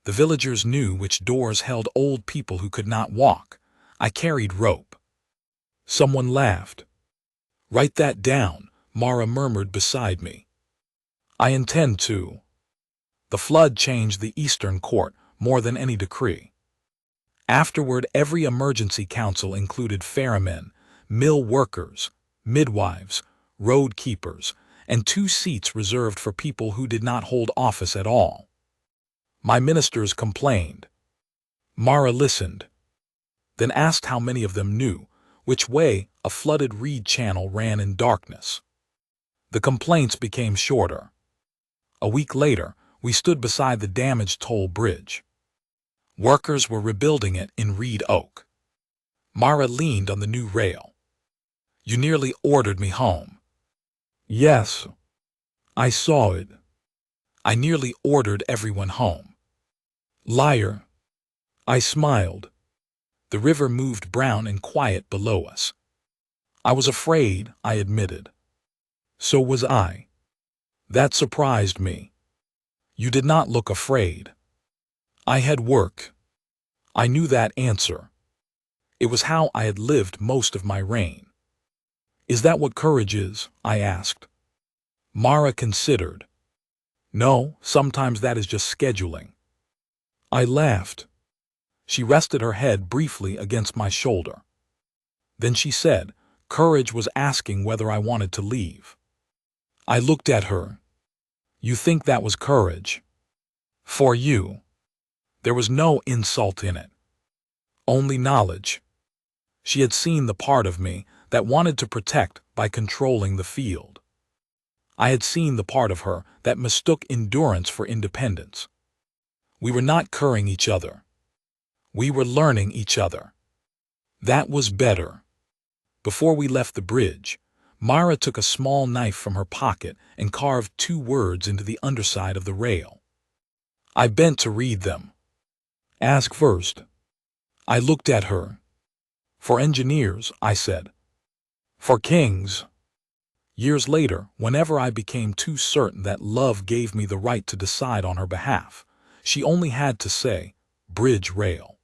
The villagers knew which doors held old people who could not walk. I carried rope. Someone laughed. Write that down, Mara murmured beside me. I intend to. The flood changed the Eastern Court more than any decree. Afterward, every emergency council included ferrymen, mill workers, midwives, road keepers, and 2 seats reserved for people who did not hold office at all. My ministers complained. Mara listened, then asked how many of them knew which way a flooded reed channel ran in darkness. The complaints became shorter. A week later, we stood beside the damaged toll bridge. Workers were rebuilding it in reed oak. Mara leaned on the new rail. You nearly ordered me home. Yes. I saw it. I nearly ordered everyone home. Liar. I smiled. The river moved brown and quiet below us. I was afraid, I admitted. So was I. That surprised me. You did not look afraid. I had work. I knew that answer. It was how I had lived most of my reign. Is that what courage is? I asked. Mara considered. No, sometimes that is just scheduling. I laughed. She rested her head briefly against my shoulder. Then she said, courage was asking whether I wanted to leave. I looked at her. You think that was courage? For you. There was no insult in it. Only knowledge. She had seen the part of me that wanted to protect by controlling the field. I had seen the part of her that mistook endurance for independence. We were not curing each other. We were learning each other. That was better. Before we left the bridge, Mara took a small knife from her pocket and carved 2 words into the underside of the rail. I bent to read them. Ask first. I looked at her. For engineers, I said. For kings. Years later, whenever I became too certain that love gave me the right to decide on her behalf, she only had to say, bridge rail.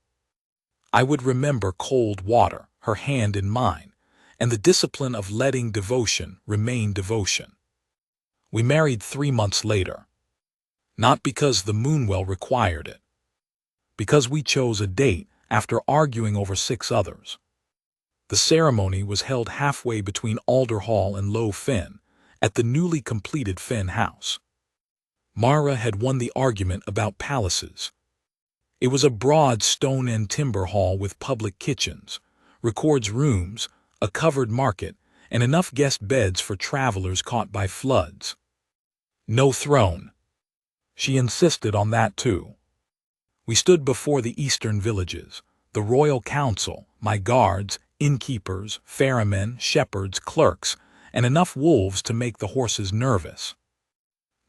I would remember cold water, her hand in mine, and the discipline of letting devotion remain devotion. We married 3 months later. Not because the Moonwell required it. Because we chose a date after arguing over 6 others. The ceremony was held halfway between Alder Hall and Low Fen, at the newly completed Fen House. Mara had won the argument about palaces. It was a broad stone and timber hall with public kitchens, records rooms, a covered market, and enough guest beds for travelers caught by floods. No throne. She insisted on that too. We stood before the eastern villages, the royal council, my guards, innkeepers, ferrymen, shepherds, clerks, and enough wolves to make the horses nervous.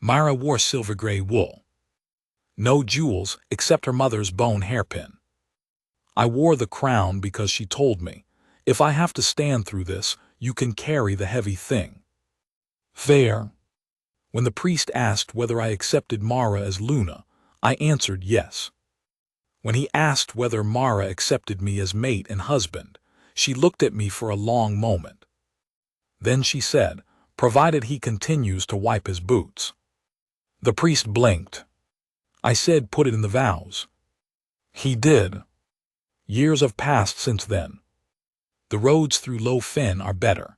Mara wore silver-gray wool. No jewels except her mother's bone hairpin. I wore the crown because she told me, if I have to stand through this, you can carry the heavy thing. Fair. When the priest asked whether I accepted Mara as Luna, I answered yes. When he asked whether Mara accepted me as mate and husband, she looked at me for a long moment. Then she said, provided he continues to wipe his boots. The priest blinked. I said put it in the vows. He did. Years have passed since then. The roads through Low Fen are better.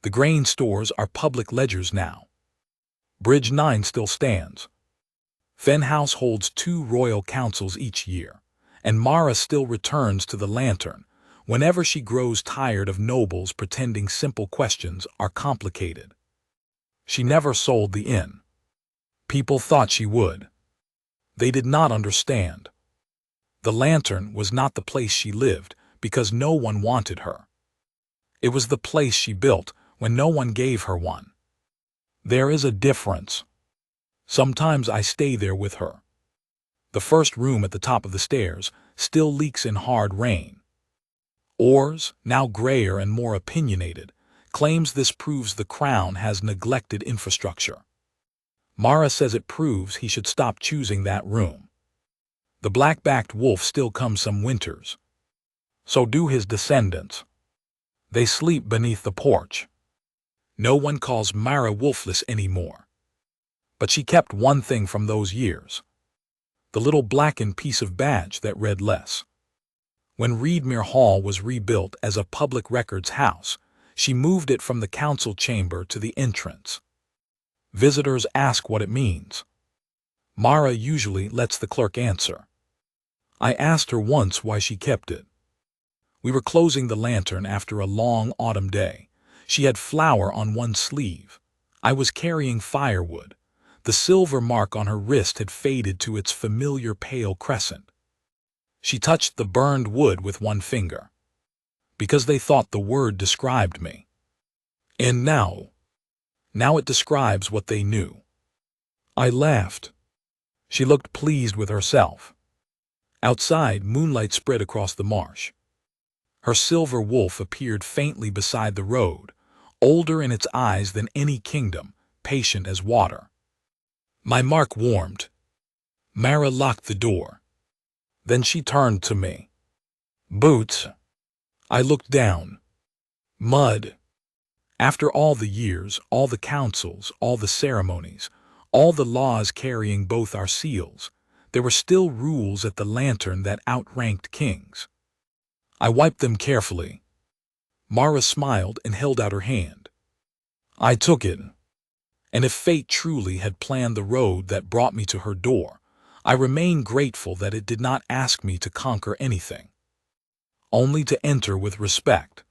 The grain stores are public ledgers now. Bridge 9 still stands. Fen House holds 2 royal councils each year, and Mara still returns to the lantern whenever she grows tired of nobles pretending simple questions are complicated. She never sold the inn. People thought she would. They did not understand. The lantern was not the place she lived because no one wanted her. It was the place she built when no one gave her one. There is a difference. Sometimes I stay there with her. The first room at the top of the stairs still leaks in hard rain. Ors, now grayer and more opinionated, claims this proves the crown has neglected infrastructure. Mara says it proves he should stop choosing that room. The black-backed wolf still comes some winters. So do his descendants. They sleep beneath the porch. No one calls Mara Wolfless anymore. But she kept one thing from those years. The little blackened piece of badge that read less. When Reedmere Hall was rebuilt as a public records house, she moved it from the council chamber to the entrance. Visitors ask what it means. Mara usually lets the clerk answer. I asked her once why she kept it. We were closing the lantern after a long autumn day. She had flour on one sleeve. I was carrying firewood. The silver mark on her wrist had faded to its familiar pale crescent. She touched the burned wood with one finger. Because they thought the word described me. And now it describes what they knew. I laughed. She looked pleased with herself. Outside, moonlight spread across the marsh. Her silver wolf appeared faintly beside the road, older in its eyes than any kingdom, patient as water. My mark warmed. Mara locked the door. Then she turned to me. Boots. I looked down. Mud. After all the years, all the councils, all the ceremonies, all the laws carrying both our seals, there were still rules at the lantern that outranked kings. I wiped them carefully. Mara smiled and held out her hand. I took it. And if fate truly had planned the road that brought me to her door, I remain grateful that it did not ask me to conquer anything, only to enter with respect.